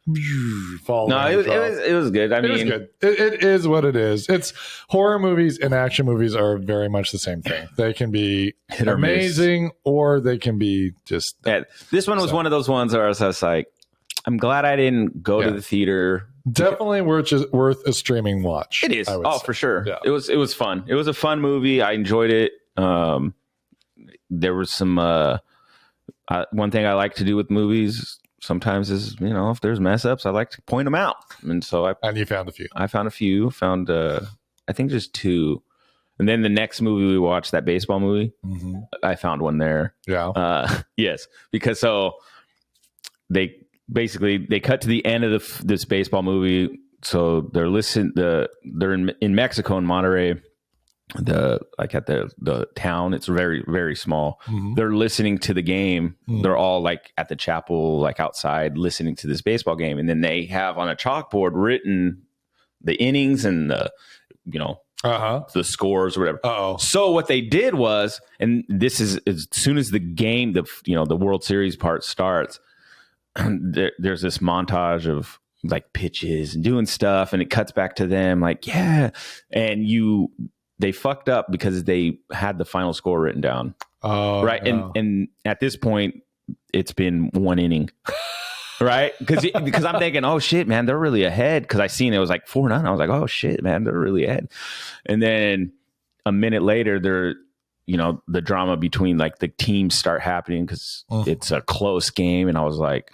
Speaker 1: it was good. I mean,
Speaker 2: it was good. It is what it is. It's horror movies and action movies are very much the same thing. They can be amazing or they can be just.
Speaker 1: Yeah, this one was one of those ones where I was just like, I'm glad I didn't go to the theater.
Speaker 2: Definitely worth a streaming watch.
Speaker 1: It is. For sure. Yeah. It was fun. It was a fun movie. I enjoyed it. There was some. One thing I like to do with movies sometimes is, if there's mess ups, I like to point them out. And so
Speaker 2: and you found a few.
Speaker 1: I found a few. Found I think just 2. And then the next movie we watched, that baseball movie, I found one there.
Speaker 2: Yeah.
Speaker 1: Yes, because they cut to the end of this baseball movie. So they're they're in Mexico, in Monterrey, at the town. It's very, very small. They're listening to the game. They're all like at the chapel, like outside listening to this baseball game. And then they have on a chalkboard written the innings and the scores or whatever. So what they did was, and this is as soon as the game, the World Series part starts, there's this montage of like pitches and doing stuff, and it cuts back to them like, yeah. And they fucked up because they had the final score written down. Oh, right. No. And at this point, it's been 1 inning. Right. Because I'm thinking, oh shit, man, they're really ahead. Because I seen it was like 4-0. I was like, oh shit, man, they're really ahead. And then a minute later, the drama between like the teams start happening because it's a close game. And I was like,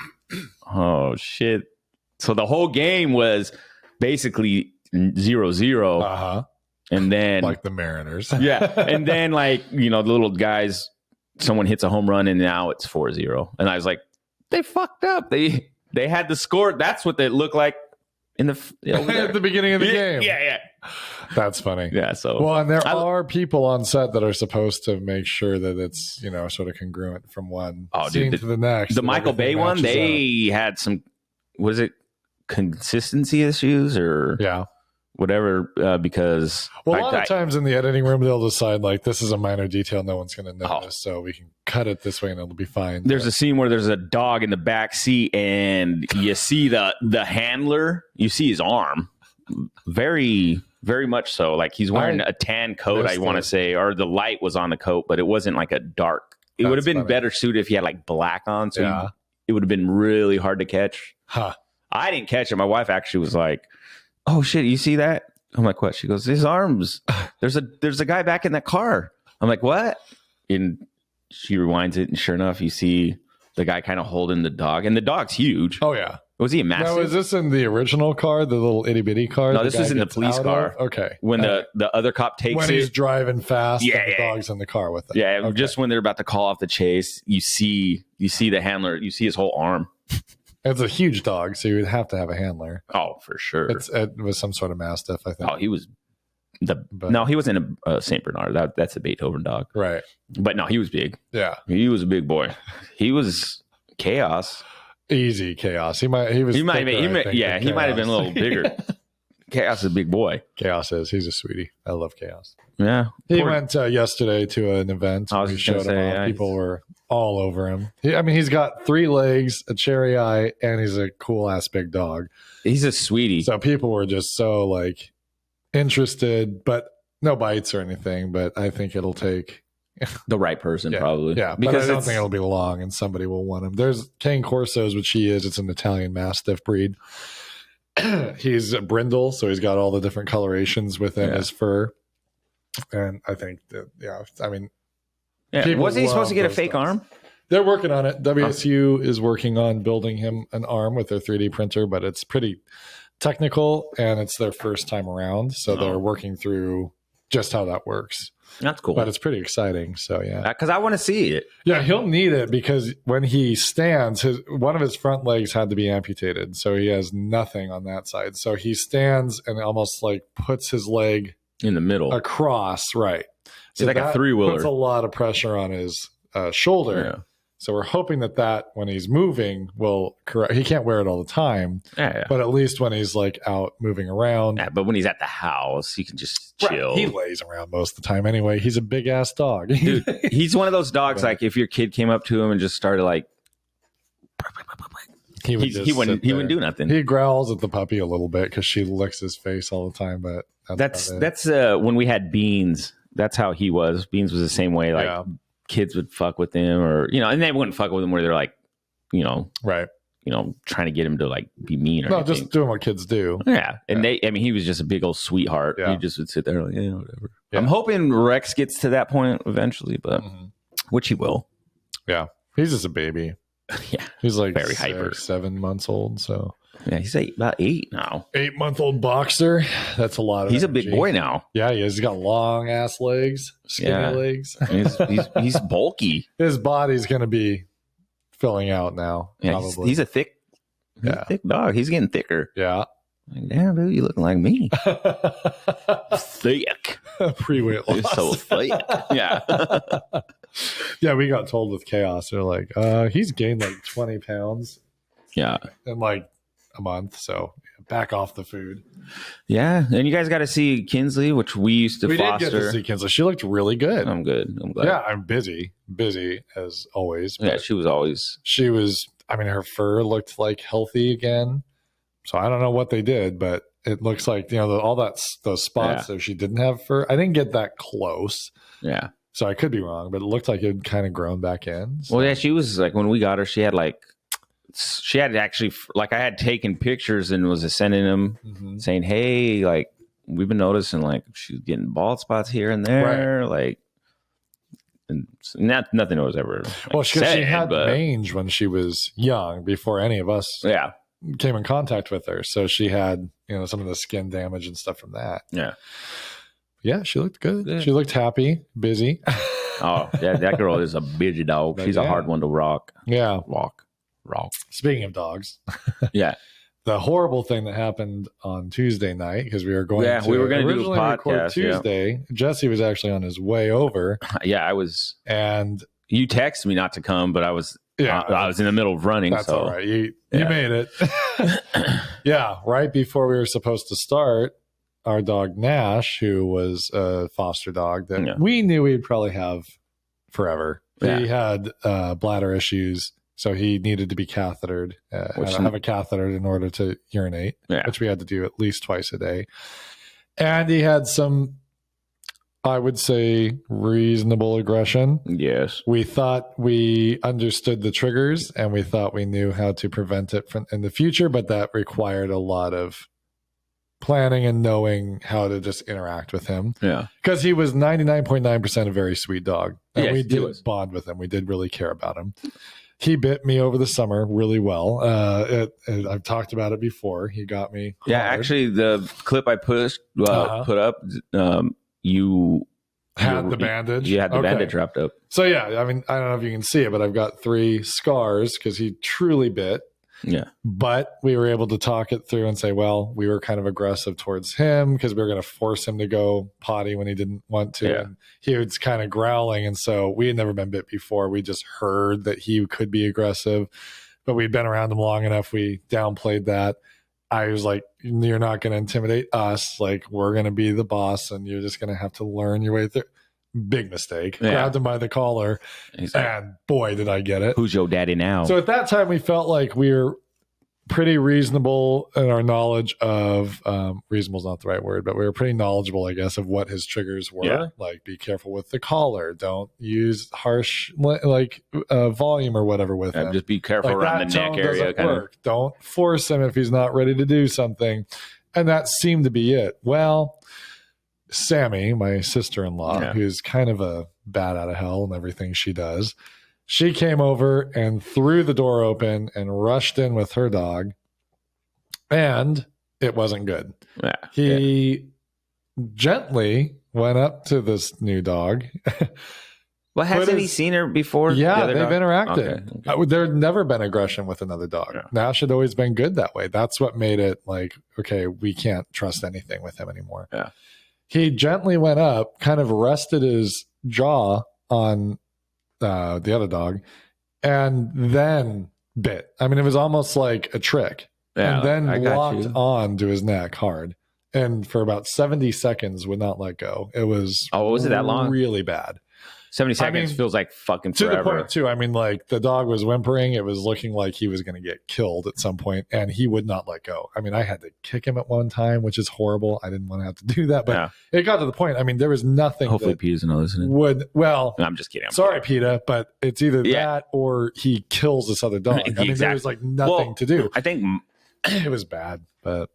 Speaker 1: oh shit. So the whole game was basically 0-0.
Speaker 2: Uh-huh.
Speaker 1: And then
Speaker 2: like the Mariners.
Speaker 1: Yeah. And then like, the little guys, someone hits a home run and now it's 4-0. And I was like, they fucked up. They had the score. That's what they looked like in the
Speaker 2: at the beginning of the game.
Speaker 1: Yeah.
Speaker 2: That's funny.
Speaker 1: Yeah. So
Speaker 2: and there are people on set that are supposed to make sure that it's sort of congruent from one scene to the next.
Speaker 1: The Michael Bay one, they had some. Was it consistency issues or whatever? Because
Speaker 2: a lot of times in the editing room they'll decide like this is a minor detail no one's going to notice, so we can cut it this way and it'll be fine.
Speaker 1: There's a scene where there's a dog in the back seat and you see the handler, you see his arm, very very much so, like he's wearing a tan coat, I want to say, or the light was on the coat, but it wasn't like a dark. It would have been better suited if he had like black on, so it would have been really hard to catch. I didn't catch it. My wife actually was like, oh shit, you see that? I'm like, what? She goes, his arms. There's a guy back in that car. I'm like, what? And she rewinds it, and sure enough, you see the guy kind of holding the dog, and the dog's huge.
Speaker 2: Oh yeah.
Speaker 1: Was he a massive?
Speaker 2: No, is this in the original car, the little itty bitty car?
Speaker 1: No, this was in the police car.
Speaker 2: Okay.
Speaker 1: When the other cop takes
Speaker 2: when he's driving fast, and the dog's in the car with him.
Speaker 1: Yeah, just when they're about to call off the chase, you see the handler, you see his whole arm.
Speaker 2: It's a huge dog, so you would have to have a handler.
Speaker 1: Oh, for sure.
Speaker 2: It was some sort of Mastiff, I think.
Speaker 1: Oh, he was no, he wasn't a Saint Bernard. That's a Beethoven dog,
Speaker 2: right?
Speaker 1: But no, he was big.
Speaker 2: Yeah,
Speaker 1: he was a big boy. He was chaos.
Speaker 2: Easy chaos. He might have been
Speaker 1: a little bigger. Chaos is a big boy.
Speaker 2: Chaos is. He's a sweetie. I love Chaos.
Speaker 1: Yeah.
Speaker 2: He went yesterday to an event.
Speaker 1: I was
Speaker 2: showed him off. People were all over him. He's got 3 legs, a cherry eye, and he's a cool ass big dog.
Speaker 1: He's a sweetie.
Speaker 2: So people were just so like interested, but no bites or anything. But I think it'll take
Speaker 1: the right person, probably.
Speaker 2: Yeah, because I don't think it'll be long, and somebody will want him. There's Cane Corso's, which he is. It's an Italian Mastiff breed. He's a brindle, so he's got all the different colorations within his fur. And I think that,
Speaker 1: was he supposed to get a fake arm?
Speaker 2: They're working on it. WSU is working on building him an arm with their 3D printer, but it's pretty technical, and it's their first time around, so they're working through just how that works.
Speaker 1: That's cool.
Speaker 2: But it's pretty exciting. So, yeah.
Speaker 1: Because I want to see it.
Speaker 2: Yeah, he'll need it because when he stands, one of his front legs had to be amputated. So he has nothing on that side. So he stands and almost like puts his leg
Speaker 1: in the middle
Speaker 2: across. Right. So
Speaker 1: it's like a 3-wheeler.
Speaker 2: Puts a lot of pressure on his shoulder. Yeah. So we're hoping that when he's moving will correct. He can't wear it all the time, but at least when he's like out moving around.
Speaker 1: Yeah, but when he's at the house, he can just chill.
Speaker 2: He lays around most of the time anyway. He's a big ass dog.
Speaker 1: Dude, he's one of those dogs. Like if your kid came up to him and just started like, he wouldn't do nothing.
Speaker 2: He growls at the puppy a little bit because she licks his face all the time. But
Speaker 1: that's when we had Beans. That's how he was. Beans was the same way. Like. Kids would fuck with him, or and they wouldn't fuck with him where they're like,
Speaker 2: right,
Speaker 1: trying to get him to like be mean or anything.
Speaker 2: Just doing what kids do.
Speaker 1: Yeah, and he was just a big old sweetheart. Yeah. He just would sit there like, whatever. Yeah. I'm hoping Rex gets to that point eventually, but which he will.
Speaker 2: Yeah, he's just a baby.
Speaker 1: Yeah,
Speaker 2: he's like
Speaker 1: very hyper,
Speaker 2: 7 months old. So
Speaker 1: yeah, he's about 8 now.
Speaker 2: 8-month-old boxer. That's a lot of.
Speaker 1: He's
Speaker 2: energy.
Speaker 1: A big boy now.
Speaker 2: Yeah, he is. He's got long ass legs, skinny legs.
Speaker 1: He's bulky.
Speaker 2: His body's going to be filling out now.
Speaker 1: Yeah,
Speaker 2: probably.
Speaker 1: He's a thick dog. He's getting thicker.
Speaker 2: Yeah.
Speaker 1: Like, damn, dude, you looking like me. Thick.
Speaker 2: Pre-weight loss.
Speaker 1: You're so thick. Yeah.
Speaker 2: Yeah, we got told with Chaos. They're like, he's gained like 20 pounds.
Speaker 1: Yeah.
Speaker 2: In like a month. So back off the food.
Speaker 1: Yeah. And you guys got to see Kinsley, which we used to foster.
Speaker 2: We did get to see Kinsley. She looked really
Speaker 1: I'm good. I'm glad.
Speaker 2: Yeah, I'm busy as always.
Speaker 1: Yeah, she was.
Speaker 2: Her fur looked like healthy again. So I don't know what they did, but it looks like, all those spots that she didn't have fur. I didn't get that close.
Speaker 1: Yeah.
Speaker 2: So I could be wrong, but it looked like it had kind of grown back in. So.
Speaker 1: Well, yeah, she was like, when we got her, she had actually, like, I had taken pictures and was sending them saying, hey, like, we've been noticing, like, she's getting bald spots here and there. Right. Like, and nothing was ever. Like,
Speaker 2: well, she had mange when she was young before any of us came in contact with her. So she had, some of the skin damage and stuff from that.
Speaker 1: Yeah.
Speaker 2: Yeah, she looked good. Yeah. She looked happy, busy.
Speaker 1: Oh, yeah, that girl is a busy dog. She's a hard one to rock.
Speaker 2: Yeah.
Speaker 1: Rock.
Speaker 2: Speaking of dogs.
Speaker 1: Yeah.
Speaker 2: The horrible thing that happened on Tuesday night, because we were going
Speaker 1: to do a podcast
Speaker 2: Tuesday. Yeah. Jesse was actually on his way over.
Speaker 1: Yeah, I was.
Speaker 2: And
Speaker 1: you texted me not to come, but I was I was in the middle of running.
Speaker 2: That's all right. You made it. Yeah, right before we were supposed to start, our dog Nash, who was a foster dog that we knew we'd probably have forever. Yeah. He had bladder issues. So he needed to be cathetered, have a catheter in order to urinate, which we had to do at least twice a day. And he had some, I would say, reasonable aggression.
Speaker 1: Yes.
Speaker 2: We thought we understood the triggers and we thought we knew how to prevent it in the future, but that required a lot of planning and knowing how to just interact with him.
Speaker 1: Yeah.
Speaker 2: Because he was 99.9% a very sweet dog. And we did bond with him. We did really care about him. He bit me over the summer really well. I've talked about it before. He got me hard.
Speaker 1: Yeah, actually, the clip I put up, you
Speaker 2: had the bandage.
Speaker 1: You had the bandage wrapped up.
Speaker 2: So, yeah, I mean, I don't know if you can see it, but I've got 3 scars because he truly bit.
Speaker 1: Yeah.
Speaker 2: But we were able to talk it through and say, well, we were kind of aggressive towards him because we were going to force him to go potty when he didn't want to.
Speaker 1: Yeah.
Speaker 2: And he was kind of growling. And so we had never been bit before. We just heard that he could be aggressive, but we'd been around him long enough. We downplayed that. I was like, you're not going to intimidate us. Like, we're going to be the boss and you're just going to have to learn your way through. Big mistake. Yeah. Grabbed him by the collar, and boy, did I get it.
Speaker 1: Who's your daddy now?
Speaker 2: So at that time, we felt like we were pretty reasonable in our knowledge of reasonable is not the right word, but we were pretty knowledgeable, I guess, of what his triggers were. Yeah. Like, be careful with the collar. Don't use harsh volume or whatever with him.
Speaker 1: Just be careful around the neck area.
Speaker 2: Don't force him if he's not ready to do something. And that seemed to be it. Well, Sammy, my sister-in-law, who's kind of a bat out of hell in everything she does, she came over and threw the door open and rushed in with her dog, and it wasn't good.
Speaker 1: Yeah.
Speaker 2: He gently went up to this new dog.
Speaker 1: Well, hasn't he seen her before?
Speaker 2: Yeah, they've interacted. Okay. There had never been aggression with another dog. Yeah. Nash had always been good that way. That's what made it like, okay, we can't trust anything with him anymore.
Speaker 1: Yeah.
Speaker 2: He gently went up, kind of rested his jaw on the other dog, and then bit. I mean, it was almost like a trick. Yeah, and then locked on to his neck hard. And for about 70 seconds would not let go. It was
Speaker 1: was it that long?
Speaker 2: Really bad.
Speaker 1: 70 seconds feels like fucking forever.
Speaker 2: To the point, too. I mean, like, the dog was whimpering. It was looking like he was going to get killed at some point, and he would not let go. I mean, I had to kick him at one time, which is horrible. I didn't want to have to do that, but it got to the point. I mean, there was nothing.
Speaker 1: Hopefully, Peter's not listening.
Speaker 2: No,
Speaker 1: I'm just kidding.
Speaker 2: Sorry, Peter, but it's either that or he kills this other dog. I mean, there was like nothing to do.
Speaker 1: I think
Speaker 2: it was bad, but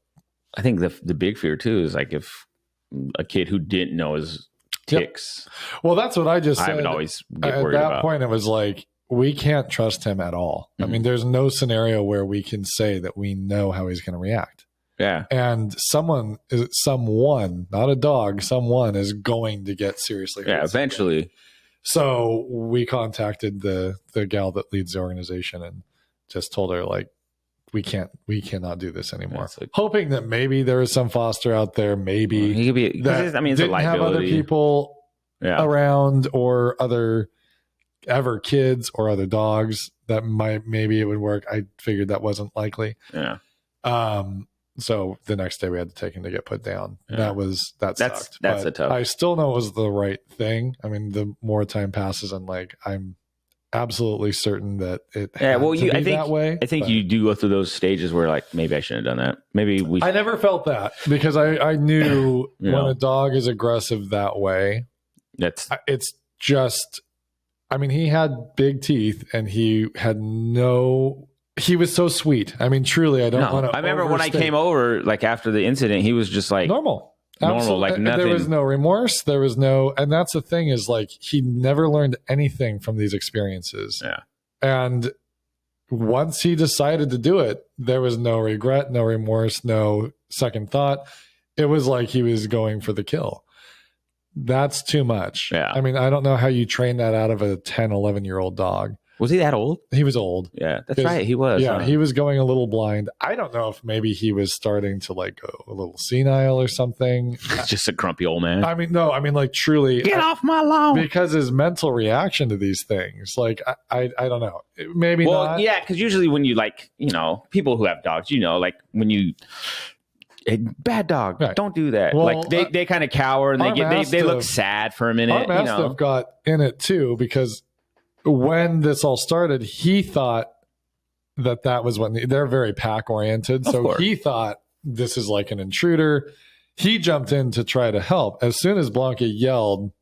Speaker 1: I think the big fear, too, is like if a kid who didn't know his ticks.
Speaker 2: Yep. Well, that's what I just said.
Speaker 1: I would always get worried
Speaker 2: about. At that point, it was like, we can't trust him at all. Mm-hmm. I mean, there's no scenario where we can say that we know how he's going to react.
Speaker 1: Yeah.
Speaker 2: And someone, not a dog, someone is going to get seriously hurt.
Speaker 1: Yeah, eventually.
Speaker 2: So we contacted the gal that leads the organization and just told her, like, we cannot do this anymore. Yeah, hoping that maybe there is some foster out there, maybe
Speaker 1: he could be.
Speaker 2: That
Speaker 1: I mean, it's
Speaker 2: didn't
Speaker 1: a liability.
Speaker 2: Have other people around or other kids or other dogs that maybe it would work. I figured that wasn't likely.
Speaker 1: Yeah.
Speaker 2: So the next day we had to take him to get put down.
Speaker 1: Yeah.
Speaker 2: That sucked.
Speaker 1: That's a tough.
Speaker 2: I still know it was the right thing. I mean, the more time passes and like absolutely certain that it
Speaker 1: that way. I think you do go through those stages where like, maybe I shouldn't have done that. I
Speaker 2: never felt that because I knew when a dog is aggressive that way, it's just, I mean, he had big teeth and he was so sweet. I mean, truly, I don't want to.
Speaker 1: I remember when I came over, like after the incident, he was just like
Speaker 2: normal,
Speaker 1: like nothing.
Speaker 2: There was no remorse. There was no, and that's the thing is like he never learned anything from these experiences.
Speaker 1: Yeah.
Speaker 2: And once he decided to do it, there was no regret, no remorse, no second thought. It was like he was going for the kill. That's too much.
Speaker 1: Yeah.
Speaker 2: I mean, I don't know how you train that out of a 10, 11-year-old dog.
Speaker 1: Was he that old?
Speaker 2: He was old.
Speaker 1: Yeah, that's right. He was.
Speaker 2: Yeah, he was going a little blind. I don't know if maybe he was starting to like go a little senile or something.
Speaker 1: Just a grumpy old man.
Speaker 2: I mean, no, I mean like truly.
Speaker 1: Get off my lawn.
Speaker 2: Because his mental reaction to these things, like I don't know. Maybe not.
Speaker 1: Well, yeah, because usually when you like, people who have dogs, like when you. Hey, bad dog, right. Don't do that. Well, like they kind of cower and they look sad for a minute.
Speaker 2: Our Mastiff got in it too because when this all started, he thought that was when they're very pack oriented. So he thought this is like an intruder. He jumped in to try to help. As soon as Blanca yelled,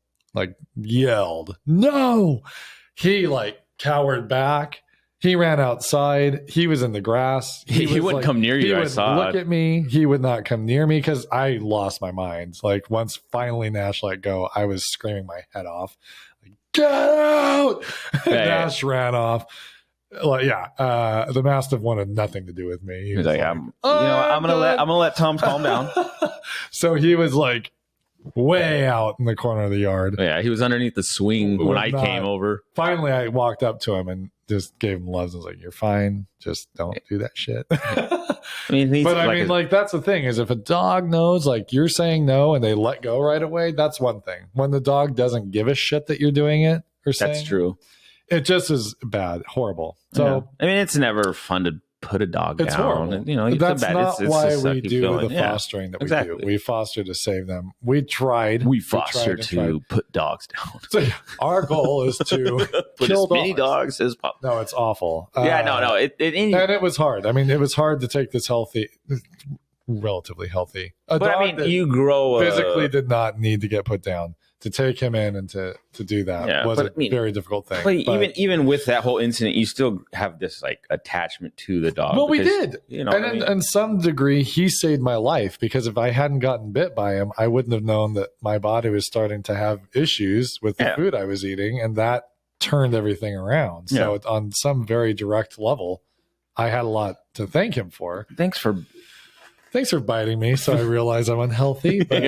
Speaker 2: no, he like cowered back. He ran outside. He was in the grass.
Speaker 1: He wouldn't come near you.
Speaker 2: He would look at me. He would not come near me because I lost my mind. Like once finally Nash let go, I was screaming my head off. Like, get out! Nash ran off. Like, the Mastiff wanted nothing to do with me.
Speaker 1: He was like, I'm gonna let Tom calm down.
Speaker 2: So he was like way out in the corner of the yard.
Speaker 1: Yeah, he was underneath the swing when I came over.
Speaker 2: Finally, I walked up to him and just gave him loves. I was like, "You're fine. Just don't do that shit."
Speaker 1: I mean,
Speaker 2: that's the thing is if a dog knows, like you're saying no, and they let go right away, that's one thing. When the dog doesn't give a shit that you're doing it or saying,
Speaker 1: that's true.
Speaker 2: It just is bad, horrible. So
Speaker 1: I mean, it's never fun to put a dog down.
Speaker 2: Horrible.
Speaker 1: And,
Speaker 2: that's not why we do the fostering that we do. We foster to save them. We tried.
Speaker 1: We foster to put dogs down.
Speaker 2: So our goal is to
Speaker 1: put
Speaker 2: kill
Speaker 1: as many dogs as possible.
Speaker 2: No, it's awful.
Speaker 1: No.
Speaker 2: And it was hard. I mean, it was hard to take this relatively healthy.
Speaker 1: You grow
Speaker 2: physically did not need to get put down. To take him in and to do that was a very difficult thing.
Speaker 1: But even with that whole incident, you still have this like attachment to the dog.
Speaker 2: Well, we did. And in some degree, he saved my life because if I hadn't gotten bit by him, I wouldn't have known that my body was starting to have issues with the food I was eating. And that turned everything around. So on some very direct level, I had a lot to thank him for.
Speaker 1: Thanks for
Speaker 2: biting me, so I realize I'm unhealthy. But,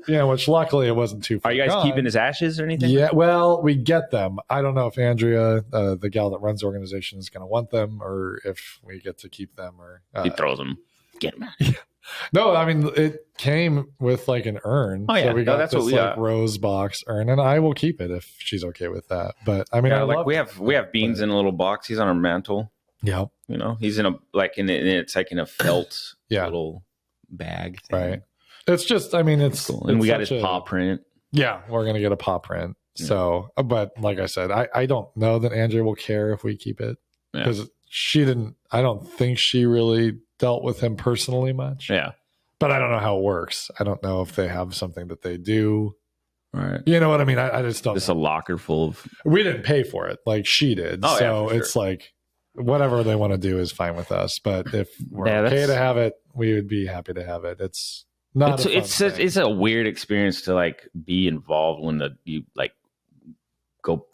Speaker 2: which luckily it wasn't too far.
Speaker 1: Are you guys keeping his ashes or anything?
Speaker 2: Yeah, well, we get them. I don't know if Andrea, the gal that runs the organization, is going to want them or if we get to keep them. Or
Speaker 1: he throws them. Get them.
Speaker 2: No, I mean, it came with like an urn.
Speaker 1: Oh, yeah.
Speaker 2: So we got this rose box urn, and I will keep it if she's okay with that. But I mean,
Speaker 1: we have beans in a little box. He's on our mantle.
Speaker 2: Yeah.
Speaker 1: He's in it's like in a felt little bag thing.
Speaker 2: Right. It's just, I mean, it's
Speaker 1: cool. And we got his paw print.
Speaker 2: Yeah, we're going to get a paw print. Yeah. So, but like I said, I don't know that Andrea will care if we keep it because I don't think she really dealt with him personally much.
Speaker 1: Yeah.
Speaker 2: But I don't know how it works. I don't know if they have something that they do.
Speaker 1: Right.
Speaker 2: You know what I mean? I just don't know.
Speaker 1: A locker full of.
Speaker 2: We didn't pay for it like she did.
Speaker 1: Oh,
Speaker 2: so it's like whatever they want to do is fine with us. But if we're okay to have it, we would be happy to have it. It's not.
Speaker 1: It's a weird experience to like be involved when you like go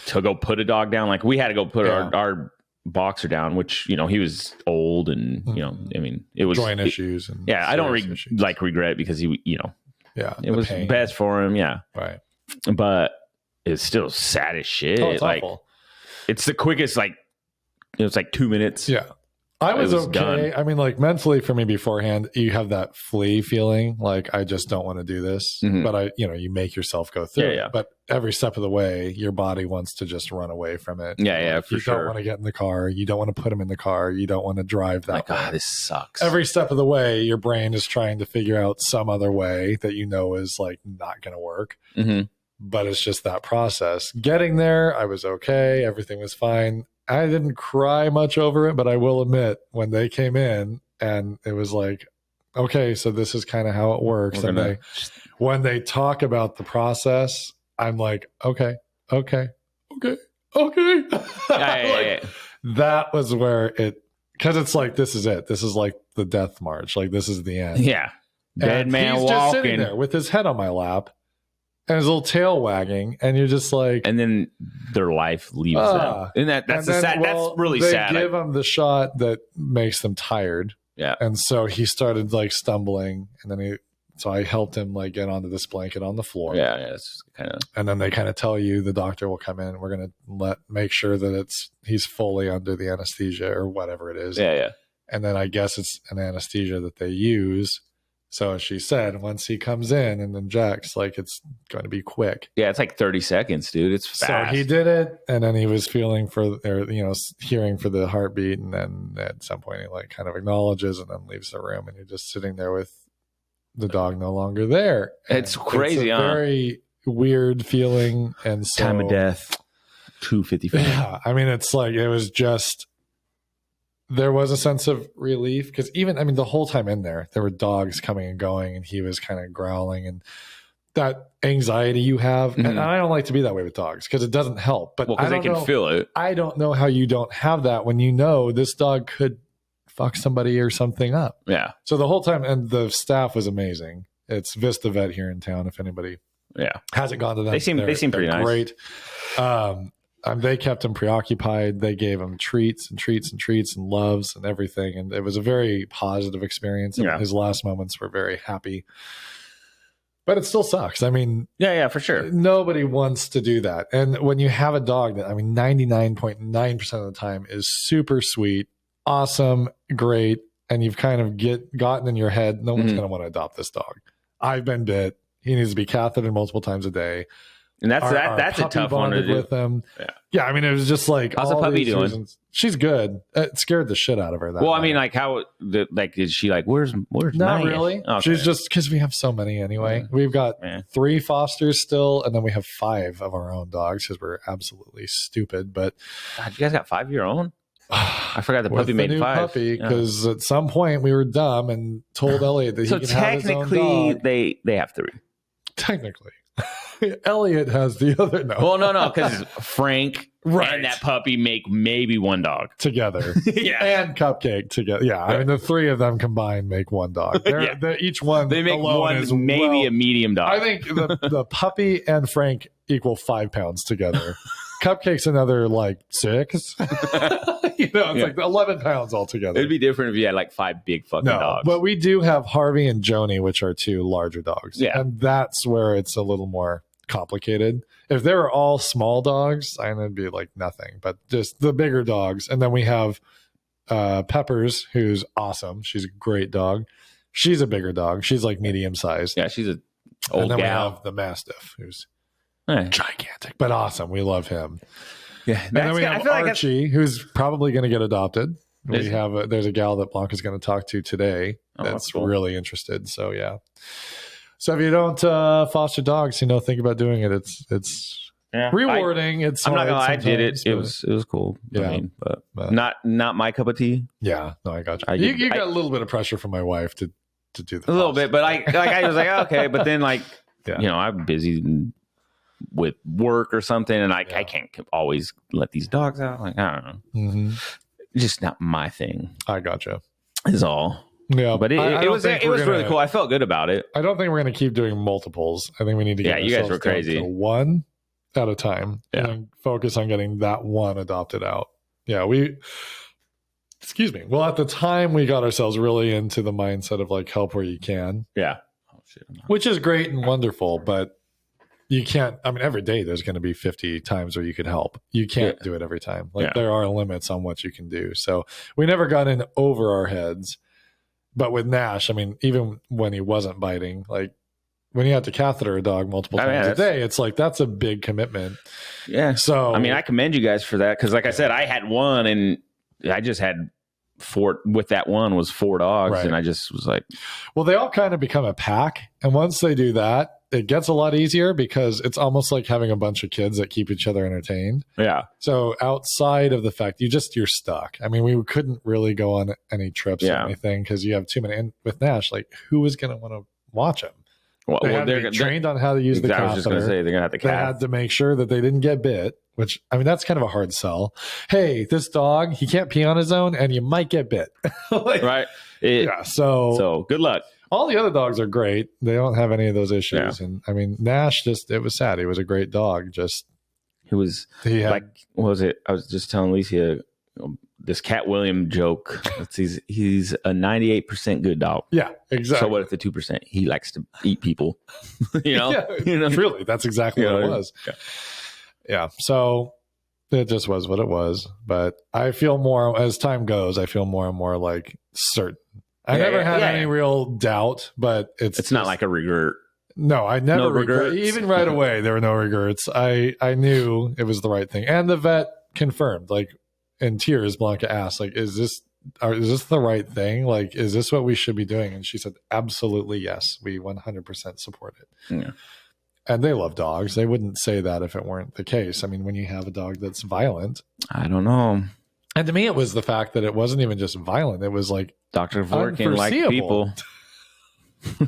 Speaker 1: put a dog down. Like we had to go put our boxer down, which he was old and I mean it was
Speaker 2: joint issues. And
Speaker 1: I don't regret because he it was
Speaker 2: pain.
Speaker 1: best for him. Yeah,
Speaker 2: right.
Speaker 1: But it's still sad as shit.
Speaker 2: Oh, it's awful.
Speaker 1: It's the quickest it was like 2 minutes.
Speaker 2: Yeah. I was okay.
Speaker 1: Done.
Speaker 2: I mean, like mentally for me beforehand, you have that flee feeling. Like, I just don't want to do this. Mm-hmm. But you make yourself go through it. But every step of the way, your body wants to just run away from it.
Speaker 1: Yeah, for sure.
Speaker 2: You don't want to get in the car. You don't want to put him in the car. You don't want to drive that way.
Speaker 1: This sucks.
Speaker 2: Every step of the way, your brain is trying to figure out some other way that is like not going to work.
Speaker 1: Mm-hmm.
Speaker 2: but it's just that process. Getting there, I was okay. Everything was fine. I didn't cry much over it, but I will admit when they came in and it was like, okay, so this is kind of how it works. And when they talk about the process, I'm like, okay.
Speaker 1: Yeah.
Speaker 2: That was where it, because it's like, this is it. This is like the death march. Like, this is the end.
Speaker 1: Yeah. Dead
Speaker 2: and
Speaker 1: man
Speaker 2: he's
Speaker 1: walking.
Speaker 2: just sitting there with his head on my lap and his little tail wagging. And you're just like.
Speaker 1: And then their life leaves them. And that's really sad.
Speaker 2: They give him the shot that makes them tired.
Speaker 1: Yeah.
Speaker 2: And so he started like stumbling. And then so I helped him like get onto this blanket on the floor.
Speaker 1: Yeah. It's kind of.
Speaker 2: And then they kind of tell you the doctor will come in. We're going to make sure that he's fully under the anesthesia or whatever it is.
Speaker 1: Yeah.
Speaker 2: And then I guess it's an anesthesia that they use. So as she said, once he comes in and injects, like it's going to be quick.
Speaker 1: Yeah, it's like 30 seconds, dude. It's fast.
Speaker 2: So he did it, and then he was hearing for the heartbeat, and then at some point he like kind of acknowledges and then leaves the room, and you're just sitting there with the dog no longer there.
Speaker 1: It's crazy.
Speaker 2: It's a very weird feeling, and so,
Speaker 1: time of death, 2:54.
Speaker 2: Yeah, I mean, it's like it was just. There was a sense of relief because the whole time in there were dogs coming and going and he was kind of growling and that anxiety you have. Mm-hmm. And I don't like to be that way with dogs because it doesn't help. But
Speaker 1: because they can feel it.
Speaker 2: I don't know how you don't have that when you know this dog could fuck somebody or something up.
Speaker 1: Yeah.
Speaker 2: So the whole time, and the staff was amazing. It's Vista Vet here in town. If anybody hasn't gone to them,
Speaker 1: they seem pretty nice.
Speaker 2: Great. They kept him preoccupied. They gave him treats and loves and everything. And it was a very positive experience. And his last moments were very happy. But it still sucks. I mean,
Speaker 1: yeah, for sure.
Speaker 2: Nobody wants to do that. And when you have a dog that, 99.9% of the time is super sweet, awesome, great, and you've kind of gotten in your head, no one's going to want to adopt this dog. I've been bit. He needs to be cathetered multiple times a day.
Speaker 1: And that's a tough one to do.
Speaker 2: With them. Yeah, it was just like,
Speaker 1: how's the puppy doing?
Speaker 2: Reasons. She's good. It scared the shit out of her.
Speaker 1: Is she like, where's
Speaker 2: not
Speaker 1: Naya?
Speaker 2: really. Okay. She's just because we have so many anyway.
Speaker 1: Yeah.
Speaker 2: We've got 3 fosters still, and then we have 5 of our own dogs because we're absolutely stupid. But
Speaker 1: God, you guys got 5 of your own? I forgot the puppy made 5.
Speaker 2: Because at some point we were dumb and told Elliot that he can have his own dog.
Speaker 1: So technically, they have 3.
Speaker 2: Technically. Elliot has the other. No.
Speaker 1: Well, no, because Frank and that puppy make maybe 1 dog
Speaker 2: together.
Speaker 1: And
Speaker 2: Cupcake together. Yeah, the 3 of them combined make 1 dog. They're each one
Speaker 1: they make one is maybe a medium dog.
Speaker 2: I think the puppy and Frank equal 5 pounds together. Cupcake's another like 6. It's like 11 pounds altogether.
Speaker 1: It'd be different if you had like 5 big fucking dogs.
Speaker 2: But we do have Harvey and Joni, which are 2 larger dogs.
Speaker 1: Yeah.
Speaker 2: And that's where it's a little more complicated. If they were all small dogs, it'd be like nothing, but just the bigger dogs. And then we have Peppers, who's awesome. She's a great dog. She's a bigger dog. She's like medium sized.
Speaker 1: Yeah, she's an old
Speaker 2: and then
Speaker 1: gal.
Speaker 2: We have the Mastiff, who's gigantic, but awesome. We love him.
Speaker 1: Yeah,
Speaker 2: and then we have Archie, who's probably going to get adopted. There's a gal that Blanca's going to talk to today that's cool. Really interested. So yeah. So if you don't foster dogs, think about doing it. It's rewarding. I'm
Speaker 1: not gonna lie, I did it. It was cool.
Speaker 2: Yeah,
Speaker 1: but not my cup of tea.
Speaker 2: Yeah, no, I got you. You got a little bit of pressure from my wife to do that.
Speaker 1: A little bit, but I was like, okay, but then I'm busy with work or something, and I can't always let these dogs out. Like I don't know, just not my thing.
Speaker 2: I gotcha.
Speaker 1: Is all.
Speaker 2: Yeah,
Speaker 1: but it was really cool. I felt good about it.
Speaker 2: I don't think we're going to keep doing multiples. I think we need to get
Speaker 1: you guys were crazy.
Speaker 2: 1 at a time and focus on getting that 1 adopted out. Yeah, excuse me. Well, at the time we got ourselves really into the mindset of like help where you can.
Speaker 1: Yeah.
Speaker 2: Oh, shit. Which is great and wonderful, but you can't, every day there's going to be 50 times where you could help. You can't do it every time. Like there are limits on what you can do. So we never got in over our heads. But with Nash, even when he wasn't biting, like when you have to catheter a dog multiple times a day, it's like that's a big commitment.
Speaker 1: Yeah. So I commend you guys for that because, like I said, I had 1 and I just had 4. With that 1 was 4 dogs, and I just was like,
Speaker 2: well, they all kind of become a pack, and once they do that, it gets a lot easier because it's almost like having a bunch of kids that keep each other entertained.
Speaker 1: Yeah.
Speaker 2: So outside of the fact you're stuck. I mean, we couldn't really go on any trips or anything because you have too many. And with Nash, like, who is going to want to watch him?
Speaker 1: Well,
Speaker 2: they're trained on how to use the catheter. I was just going to say, they're going to have to They had to make sure that they didn't get bit, which, I mean, that's kind of a hard sell. Hey, this dog, he can't pee on his own and you might get bit. Like, right. So good luck. All the other dogs are great. They don't have any of those issues. Yeah. And I mean, Nash it was sad. He was a great dog. He had, like, what was it? I was just telling Alicia, this Cat William joke. He's a 98% good dog. Yeah, exactly. So what if the 2%? He likes to eat people. Truly, that's exactly what it was. Yeah. So it just was what it was. But I feel more, as time goes, I feel more and more like certain. I never had any real doubt, but it's not like a regret. No, I never regret. Even right away, there were no regrets. I knew it was the right thing. And the vet confirmed, like, in tears, Blanca asked, like, is this the right thing? Like, is this what we should be doing? And she said, absolutely, yes. We 100% support it. Yeah. And they love dogs. They wouldn't say that if it weren't the case. I mean, when you have a dog that's violent. I don't know. And to me, it was the fact that it wasn't even just violent. It was like Dr. Vorkin liked people.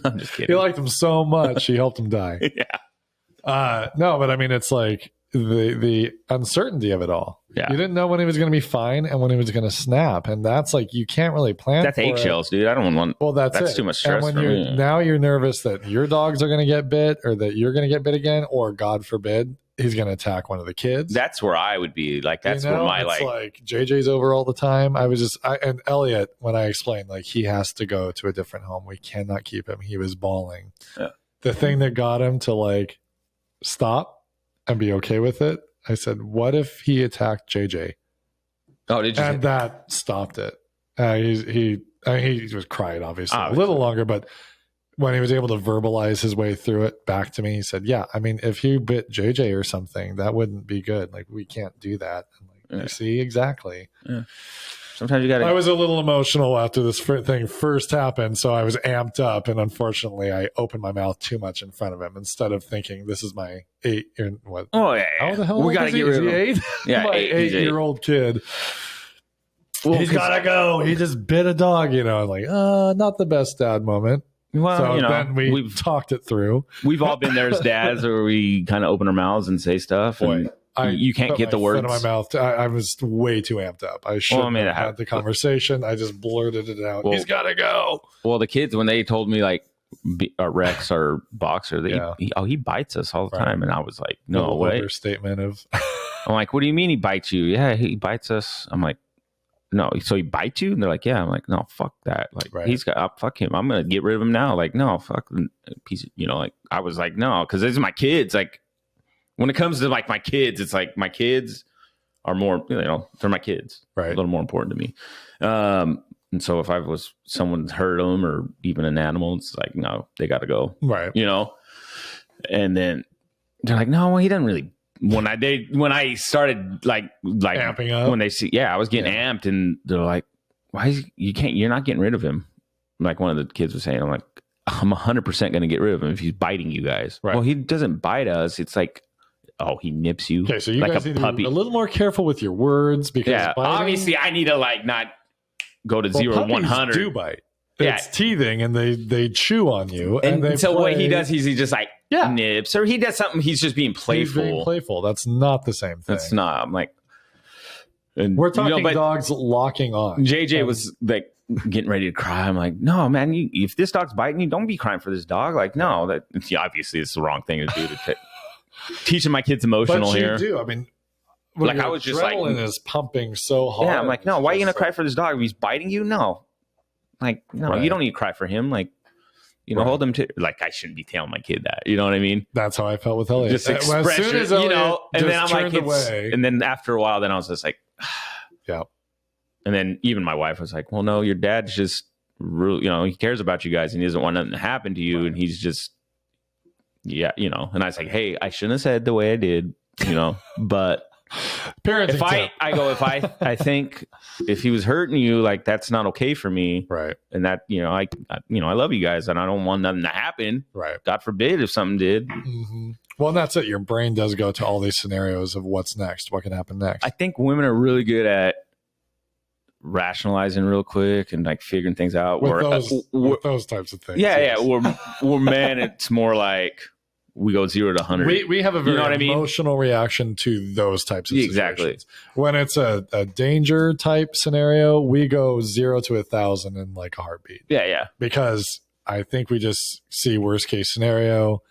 Speaker 2: I'm just kidding. He liked them so much, he helped him die. Yeah. No, but I mean, it's like the uncertainty of it all. Yeah. You didn't know when he was going to be fine and when he was going to snap. And that's like, you can't really plan. That's eggshells, dude. I don't want. Well, that's too much stress. And when now you're nervous that your dogs are going to get bit or that you're going to get bit again, or God forbid, he's going to attack one of the kids. That's where I would be. Like, that's where my, like JJ's over all the time. And Elliot, when I explained, like, he has to go to a different home. We cannot keep him. He was bawling. Yeah. The thing that got him to, like, stop and be okay with it, I said, what if he attacked JJ? Oh, did you? And that stopped it. He was crying, obviously, a little longer, but when he was able to verbalize his way through it back to me, he said, yeah, I mean, if he bit JJ or something, that wouldn't be good. Like, we can't do that. I'm like, see, exactly. Yeah. Sometimes you got to. I was a little emotional after this thing first happened, so I was amped up, and unfortunately, I opened my mouth too much in front of him instead of thinking, this is my 8-year. What? Oh, yeah. How the hell we got to get rid of him. 8? Yeah, my 8-year-old kid. Well, he's got to go. He just bit a dog, I'm like, not the best dad moment. Well, so then we've talked it through. We've all been there as dads where we kind of open our mouths and say stuff. And you can't get the words in my mouth. I was way too amped up. I should have had the conversation. I just blurted it out. He's got to go. Well, the kids, when they told me, like, Rex or Boxer, he bites us all the time. And I was like, no way. Statement of, I'm like, what do you mean he bites you? Yeah, he bites us. I'm like, no, so he bites you? And they're like, yeah. I'm like, no, fuck that. Like, he's got, fuck him. I'm going to get rid of him now. Like, no, fuck piece of, like, I was like, no, because these are my kids. Like, when it comes to, like, my kids, it's like my kids are more, they're my kids. Right. A little more important to me. And so if I was, someone's hurt them or even an animal, it's like, no, they got to go. Right. And then they're like, no, well, he doesn't really. When I started like amping up, when they see, I was getting amped, and they're like, you're not getting rid of him. Like one of the kids was saying, I'm like, I'm 100% going to get rid of him if he's biting you guys. Right. Well, he doesn't bite us. It's like, he nips you. Okay, so you like guys need to be a little more careful with your words because obviously I need to like not go to 0 to 100. Do bite. It's teething and they chew on you. And so what he does, he's just like nips, or he does something. He's just being playful. He's being playful. That's not the same thing. That's not. I'm like, we're talking dogs locking on. JJ was like getting ready to cry. I'm like, no, man, if this dog's biting you, don't be crying for this dog. Like, no, obviously it's the wrong thing to do to teaching my kids emotional here. Do. I mean, like I was just like, is pumping so hard. Yeah, I'm like, no, why are you gonna cry for this dog? If he's biting you, no. Like, no, you don't need to cry for him. Like, hold him to, like, I shouldn't be telling my kid that. You know what I mean? That's how I felt with Elliot. Just expression, as and then I'm like, and then after a while, then I was just like, yeah. And then even my wife was like, well, no, your dad's just, really, he cares about you guys and he doesn't want nothing to happen to you. Right. And he's just, and I was like, hey, I shouldn't have said the way I did, but Parenting
Speaker 1: if I think if he was hurting you, like that's not okay for me.
Speaker 2: Right.
Speaker 1: And that, I love you guys and I don't want nothing to happen.
Speaker 2: Right.
Speaker 1: God forbid if something did.
Speaker 2: Mm-hmm. Well, and that's it. Your brain does go to all these scenarios of what's next, what can happen next.
Speaker 1: I think women are really good at rationalizing real quick and like figuring things out.
Speaker 2: With those types of things.
Speaker 1: Yeah, yes. We're men, it's more like we go 0 to 100.
Speaker 2: We have a very emotional reaction to those types of situations.
Speaker 1: Exactly.
Speaker 2: When it's a danger type scenario, we go 0 to 1,000 in like a heartbeat.
Speaker 1: Yeah.
Speaker 2: Because I think we just see worst case scenario.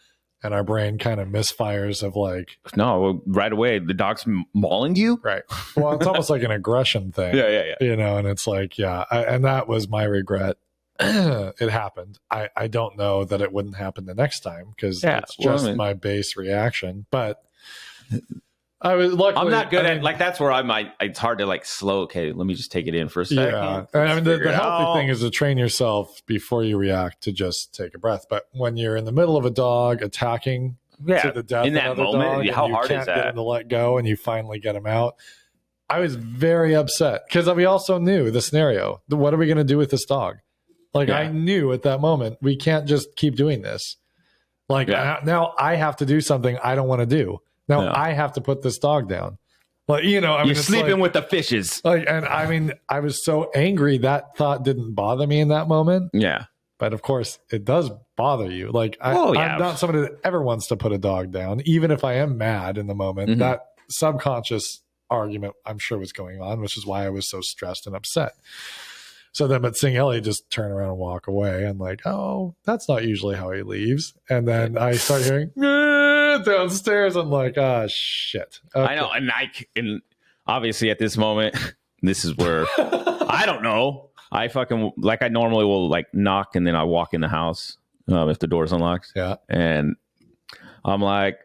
Speaker 2: And our brain kind of misfires of like...
Speaker 1: No, right away, the dog's mauling you?
Speaker 2: Right. Well, it's almost like an aggression thing.
Speaker 1: Yeah.
Speaker 2: And it's like, and that was my regret. It happened. I don't know that it wouldn't happen the next time because it's just my base reaction. But I was luckily...
Speaker 1: I'm not good at... Like, that's where I might... It's hard to like slow... Okay, let me just take it in for a second.
Speaker 2: Yeah. I mean, the healthy thing is to train yourself before you react to just take a breath. But when you're in the middle of a dog attacking to the death
Speaker 1: in that moment, how hard is that? You can't
Speaker 2: get him to let go and you finally get him out. I was very upset because we also knew the scenario. What are we going to do with this dog? Like, I knew at that moment, we can't just keep doing this. Like, now I have to do something I don't want to do. Now I have to put this dog down. Like, you're
Speaker 1: sleeping with the fishes.
Speaker 2: Like, and I mean, I was so angry that thought didn't bother me in that moment.
Speaker 1: Yeah.
Speaker 2: But of course, it does bother you. Like, I'm not somebody that ever wants to put a dog down, even if I am mad in the moment. Mm-hmm. That subconscious argument, I'm sure, was going on, which is why I was so stressed and upset. So then, but seeing Ellie just turn around and walk away, I'm like, oh, that's not usually how he leaves. And then I start hearing downstairs. I'm like, ah, shit. Okay.
Speaker 1: I know. And obviously at this moment, this is where I don't know. I fucking, like I normally will like knock and then I walk in the house if the door's unlocked.
Speaker 2: Yeah.
Speaker 1: And I'm like,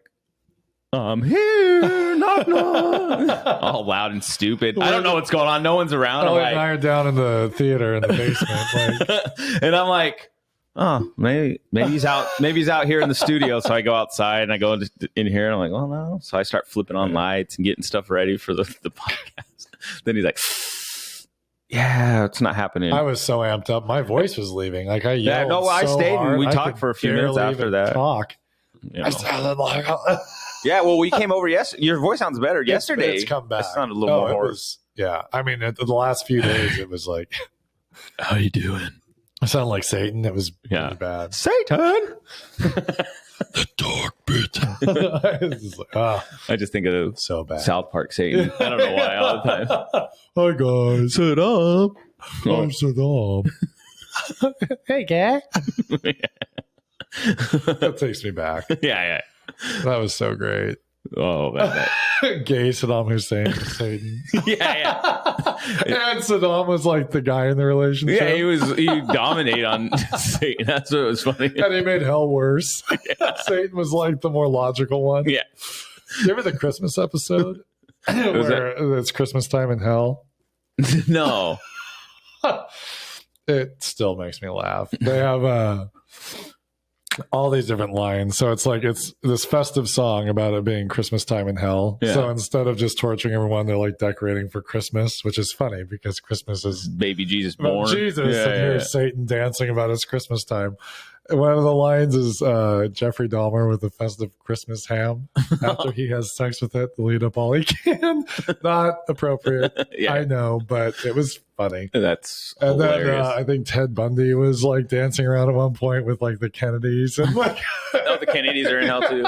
Speaker 1: I'm here, knock, knock. All loud and stupid. I don't know what's going on. No one's around.
Speaker 2: Ellie and I are down in the theater in the basement.
Speaker 1: Like. And I'm like, oh, maybe he's out. Maybe he's out here in the studio. So I go outside and I go in here and I'm like, oh no. So I start flipping on lights and getting stuff ready for the podcast. Then he's like, yeah, it's not happening.
Speaker 2: I was so amped up. My voice was leaving. Like I yelled.
Speaker 1: Yeah, no, I stayed
Speaker 2: hard.
Speaker 1: and we talked for a few minutes after that.
Speaker 2: Talk.
Speaker 1: I sounded like. Yeah, well, we came over yesterday. Your voice sounds better yesterday.
Speaker 2: It's come back.
Speaker 1: It sounded a little more hoarse.
Speaker 2: Yeah, I mean, the last few days, it was like,
Speaker 1: how you doing?
Speaker 2: I sound like Satan. It was really bad.
Speaker 1: Satan!
Speaker 2: The dark bit.
Speaker 1: I just think of
Speaker 2: so bad.
Speaker 1: South Park Satan. I don't know why all the time.
Speaker 2: Hi, guys.
Speaker 1: Saddam.
Speaker 2: I'm Saddam. Hey, guy. That takes me back.
Speaker 1: Yeah.
Speaker 2: That was so great.
Speaker 1: Oh, man.
Speaker 2: Gay Saddam Hussein was Satan.
Speaker 1: Yeah.
Speaker 2: And Saddam was like the guy in the relationship.
Speaker 1: Yeah, he dominated on Satan. That's what was funny.
Speaker 2: And he made hell worse. Yeah. Satan was like the more logical one.
Speaker 1: Yeah.
Speaker 2: You remember the Christmas episode where it's Christmas time in hell?
Speaker 1: No.
Speaker 2: It still makes me laugh. They have all these different lines. So it's like it's this festive song about it being Christmas time in hell. Yeah. So instead of just torturing everyone, they're like decorating for Christmas, which is funny because Christmas is
Speaker 1: baby Jesus born.
Speaker 2: Jesus, and here's Satan dancing about his Christmas time. One of the lines is Jeffrey Dahmer with a festive Christmas ham after he has sex with it to lead up all he can. Not appropriate. Yeah. I know, but it was funny.
Speaker 1: That's
Speaker 2: and
Speaker 1: hilarious.
Speaker 2: Then I think Ted Bundy was like dancing around at one point with like the Kennedys and like
Speaker 1: the Kennedys are in hell too.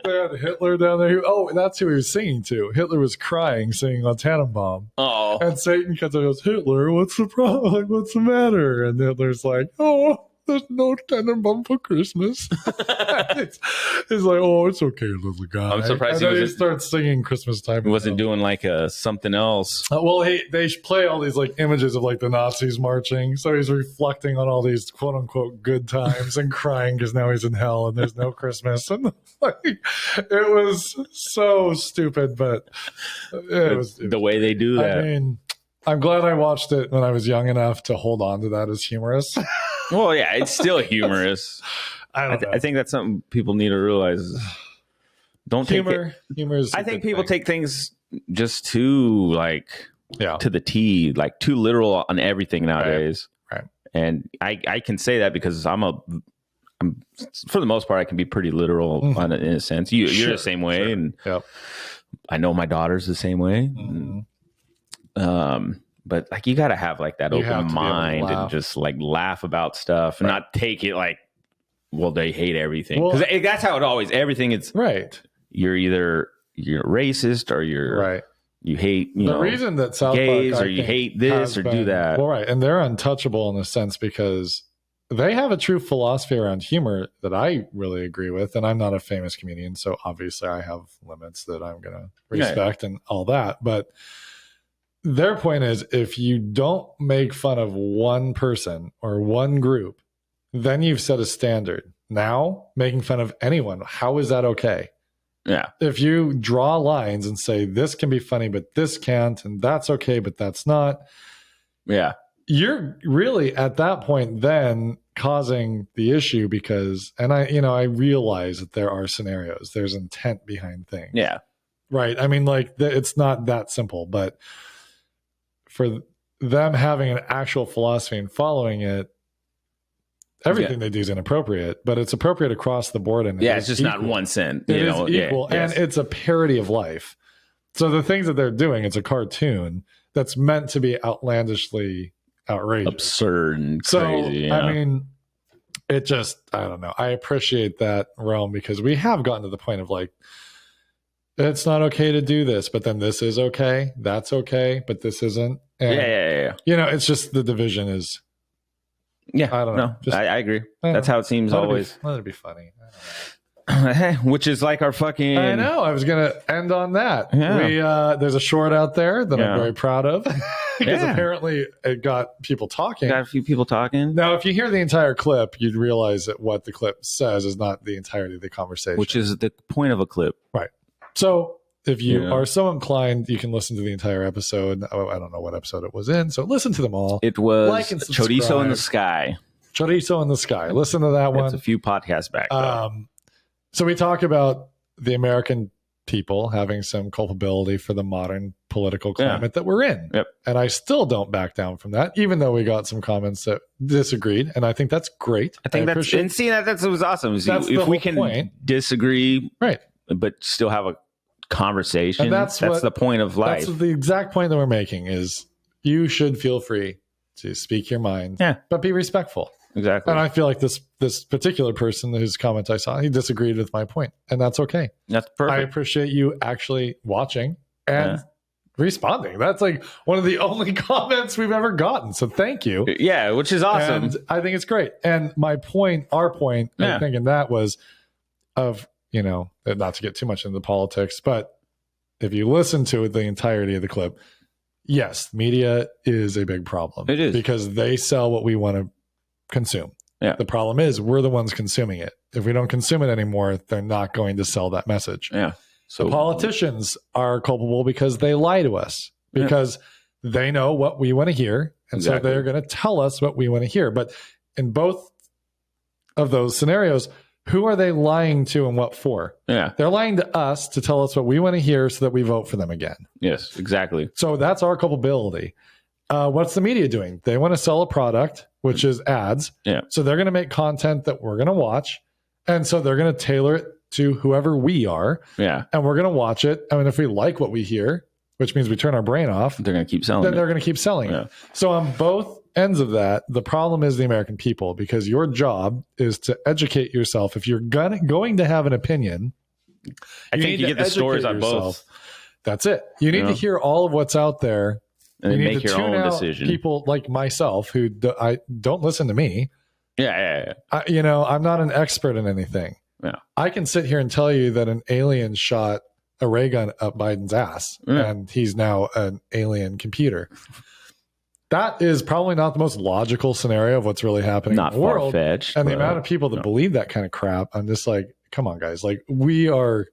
Speaker 2: They had Hitler down there. That's who he was singing to. Hitler was crying, singing on Tannenbaum.
Speaker 1: Oh,
Speaker 2: and Satan comes and goes, Hitler, what's the problem? Like, what's the matter? And Hitler's like, oh. There's no Tannenbaum for Christmas. He's like, oh, it's okay, little guy.
Speaker 1: I'm surprised
Speaker 2: he starts singing Christmas time.
Speaker 1: He wasn't doing like something else.
Speaker 2: Well, they play all these like images of like the Nazis marching. So he's reflecting on all these quote unquote good times and crying because now he's in hell and there's no Christmas. And like, it was so stupid, but it was
Speaker 1: the way they do that.
Speaker 2: I mean, I'm glad I watched it when I was young enough to hold on to that as humorous.
Speaker 1: Well, yeah, it's still humorous.
Speaker 2: I don't know.
Speaker 1: I think that's something people need to realize. don't
Speaker 2: humor.
Speaker 1: take it.
Speaker 2: Humor is.
Speaker 1: I think people take things just too to the T, like too literal on everything nowadays.
Speaker 2: Right.
Speaker 1: And I can say that because I'm for the most part I can be pretty literal in a sense. You're the same way, and I know my daughter's the same way. But like you got to have like that open mind and just like laugh about stuff and not take it like, well, they hate everything, because that's how it always everything. It's you're racist or you hate the
Speaker 2: reason that South
Speaker 1: gays
Speaker 2: Park,
Speaker 1: or you hate this or do that.
Speaker 2: Well, right, and they're untouchable in a sense because they have a true philosophy around humor that I really agree with, and I'm not a famous comedian, so obviously I have limits that I'm going to respect and all that. But their point is, if you don't make fun of one person or one group, then you've set a standard. Now, making fun of anyone, how is that okay?
Speaker 1: Yeah.
Speaker 2: If you draw lines and say this can be funny, but this can't, and that's okay, but that's not.
Speaker 1: Yeah.
Speaker 2: You're really at that point then causing the issue because, and I realize that there are scenarios, there's intent behind things.
Speaker 1: Yeah.
Speaker 2: Right. I mean, like it's not that simple, but for them having an actual philosophy and following it, everything they do is inappropriate, but it's appropriate across the board. And
Speaker 1: it's just not 1 cent.
Speaker 2: It is equal, and it's a parody of life. So the things that they're doing, it's a cartoon that's meant to be outlandishly outrageous,
Speaker 1: absurd, and crazy.
Speaker 2: So, I mean, it just, I don't know. I appreciate that realm because we have gotten to the point of like, it's not okay to do this, but then this is okay. That's okay, but this isn't. And, it's just the division is.
Speaker 1: Yeah,
Speaker 2: I don't know.
Speaker 1: I agree. That's how it seems always.
Speaker 2: Let it be funny.
Speaker 1: Which is like our fucking.
Speaker 2: I know. I was gonna end on that.
Speaker 1: Yeah.
Speaker 2: There's a short out there that I'm very proud of because apparently it got people talking.
Speaker 1: Got a few people talking.
Speaker 2: Now, if you hear the entire clip, you'd realize that what the clip says is not the entirety of the conversation,
Speaker 1: which is the point of a clip,
Speaker 2: right? So. If you are so inclined, you can listen to the entire episode. I don't know what episode it was in, so listen to them all.
Speaker 1: It was Chorizo in the Sky.
Speaker 2: Chorizo in the Sky. Listen to that one.
Speaker 1: It's a few podcasts back.
Speaker 2: So we talk about the American people having some culpability for the modern political climate that we're in.
Speaker 1: Yep.
Speaker 2: And I still don't back down from that, even though we got some comments that disagreed. And I think that's great.
Speaker 1: I think that was awesome. If we can disagree,
Speaker 2: right,
Speaker 1: but still have a conversation,
Speaker 2: and that's
Speaker 1: the point of life.
Speaker 2: That's the exact point that we're making is you should feel free to speak your mind, but be respectful.
Speaker 1: Exactly.
Speaker 2: And I feel like this particular person whose comment I saw, he disagreed with my point, and that's okay.
Speaker 1: That's perfect.
Speaker 2: I appreciate you actually watching and responding. That's like one of the only comments we've ever gotten, so thank you.
Speaker 1: Yeah, which is awesome.
Speaker 2: And I think it's great. And my point, our point, I think in that was of, not to get too much into politics, but if you listen to the entirety of the clip, yes, media is a big problem.
Speaker 1: It is.
Speaker 2: Because they sell what we want to consume.
Speaker 1: Yeah.
Speaker 2: The problem is we're the ones consuming it. If we don't consume it anymore, they're not going to sell that message.
Speaker 1: Yeah.
Speaker 2: So the politicians are culpable because they lie to us, because they know what we want to hear. And so they're going to tell us what we want to hear. But in both of those scenarios, who are they lying to and what for?
Speaker 1: Yeah.
Speaker 2: They're lying to us to tell us what we want to hear so that we vote for them again.
Speaker 1: Yes, exactly.
Speaker 2: So that's our culpability. What's the media doing? They want to sell a product, which is ads.
Speaker 1: Yeah.
Speaker 2: So they're going to make content that we're going to watch. And so they're going to tailor it to whoever we are.
Speaker 1: Yeah.
Speaker 2: And we're going to watch it. I mean, if we like what we hear, which means we turn our brain off,
Speaker 1: they're going to keep selling
Speaker 2: then
Speaker 1: it.
Speaker 2: They're going to keep selling it. So on both ends of that, the problem is the American people, because your job is to educate yourself. If you're going to have an opinion,
Speaker 1: I think you get the stories on both.
Speaker 2: That's it. You need to hear all of what's out there.
Speaker 1: And you make your own decision.
Speaker 2: People like myself who don't listen to me.
Speaker 1: Yeah.
Speaker 2: I'm not an expert in anything.
Speaker 1: Yeah.
Speaker 2: I can sit here and tell you that an alien shot a ray gun up Biden's ass, and he's now an alien computer. That is probably not the most logical scenario of what's really happening in the world.
Speaker 1: Far-fetched,
Speaker 2: and the amount of people that believe that kind of crap, I'm just like, come on, guys. Like, we are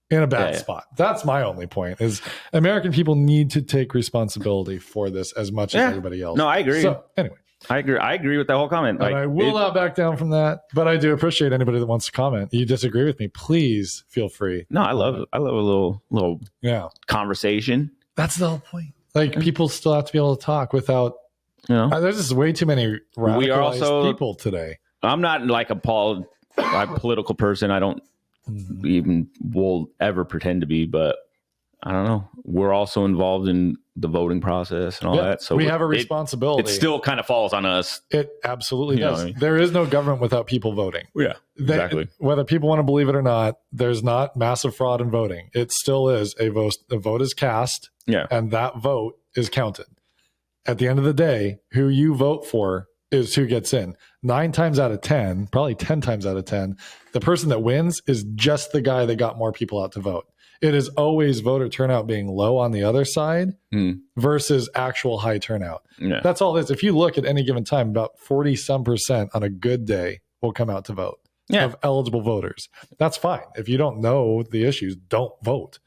Speaker 2: in a bad spot. That's my only point, is American people need to take responsibility for this as much as everybody else.
Speaker 1: No, I agree.
Speaker 2: So, anyway.
Speaker 1: I agree with that whole comment.
Speaker 2: And I will not back down from that, but I do appreciate anybody that wants to comment. You disagree with me, please feel free.
Speaker 1: No, I love a little conversation.
Speaker 2: That's the whole point. Like, people still have to be able to talk without, there's just way too many radicalized people today.
Speaker 1: I'm not like a political person. I don't even will ever pretend to be, but I don't know. We're also involved in the voting process and all that. So
Speaker 2: we have a responsibility.
Speaker 1: It still kind of falls on us.
Speaker 2: It absolutely does. What I mean? There is no government without people voting.
Speaker 1: Yeah, exactly.
Speaker 2: Whether people want to believe it or not, there's not massive fraud in voting. It still is a vote is cast.
Speaker 1: Yeah.
Speaker 2: And that vote is counted. At the end of the day, who you vote for is who gets in. 9 times out of 10, probably 10 times out of 10, the person that wins is just the guy that got more people out to vote. It is always voter turnout being low on the other side versus actual high turnout.
Speaker 1: Yeah.
Speaker 2: That's all it is. If you look at any given time, about 40% on a good day will come out to vote of eligible voters. That's fine. If you don't know the issues, don't vote.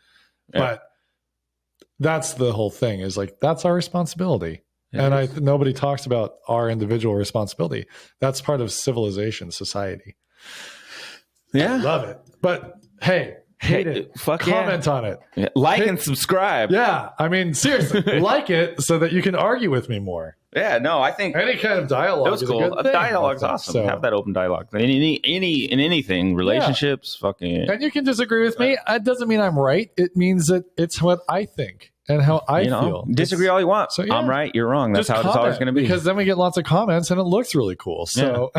Speaker 2: Yeah. But that's the whole thing, is like, that's our responsibility. And nobody talks about our individual responsibility. That's part of civilization, society.
Speaker 1: Yeah.
Speaker 2: I love it. But hey, hate it. Comment on it.
Speaker 1: Yeah. Like and subscribe.
Speaker 2: Yeah. I mean, seriously, like it so that you can argue with me more.
Speaker 1: Yeah, no, I think
Speaker 2: any kind of dialogue.
Speaker 1: That was cool. A dialogue's awesome. So, have that open dialogue. In anything, relationships, fucking.
Speaker 2: And you can disagree with me. It doesn't mean I'm right. It means that it's what I think and how I feel.
Speaker 1: Disagree all you want. So, I'm right, you're wrong. That's how it's always going to be.
Speaker 2: Because then we get lots of comments and it looks really cool. So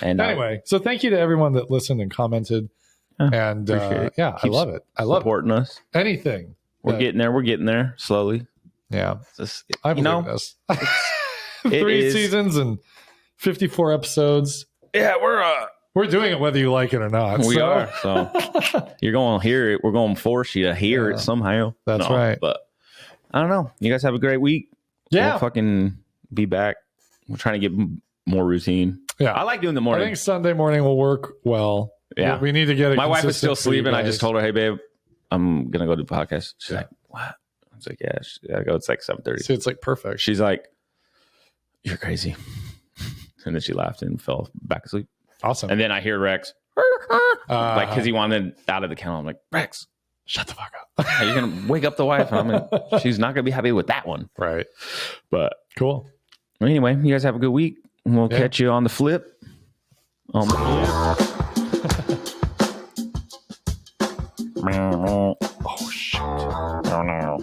Speaker 1: and
Speaker 2: anyway, so thank you to everyone that listened and commented. And I love it. I love
Speaker 1: supporting us.
Speaker 2: Anything.
Speaker 1: We're getting there. We're getting there slowly.
Speaker 2: Yeah. I believe this. 3 seasons and 54 episodes.
Speaker 1: Yeah,
Speaker 2: we're doing it whether you like it or not.
Speaker 1: We are. So you're going to hear it. We're going to force you to hear it somehow.
Speaker 2: That's right.
Speaker 1: But I don't know. You guys have a great week.
Speaker 2: Yeah.
Speaker 1: We'll fucking be back. We're trying to get more routine.
Speaker 2: Yeah.
Speaker 1: I like doing the morning.
Speaker 2: I think Sunday morning will work well.
Speaker 1: Yeah.
Speaker 2: We need to get it.
Speaker 1: My wife is still sleeping. I just told her, hey, babe, I'm going to go do the podcast. She's like, what? I was like, yeah, I gotta go. It's like 7:30.
Speaker 2: See, it's like perfect.
Speaker 1: She's like, you're crazy. And then she laughed and fell back asleep.
Speaker 2: Awesome.
Speaker 1: And then I hear Rex, like, because he wanted out of the kennel. I'm like, Rex,
Speaker 2: shut the fuck up.
Speaker 1: You're going to wake up the wife. And she's not going to be happy with that one.
Speaker 2: Right.
Speaker 1: But
Speaker 2: cool.
Speaker 1: Anyway, you guys have a good week. And we'll catch you on the flip.
Speaker 2: Oh, shit.
Speaker 1: Oh, no.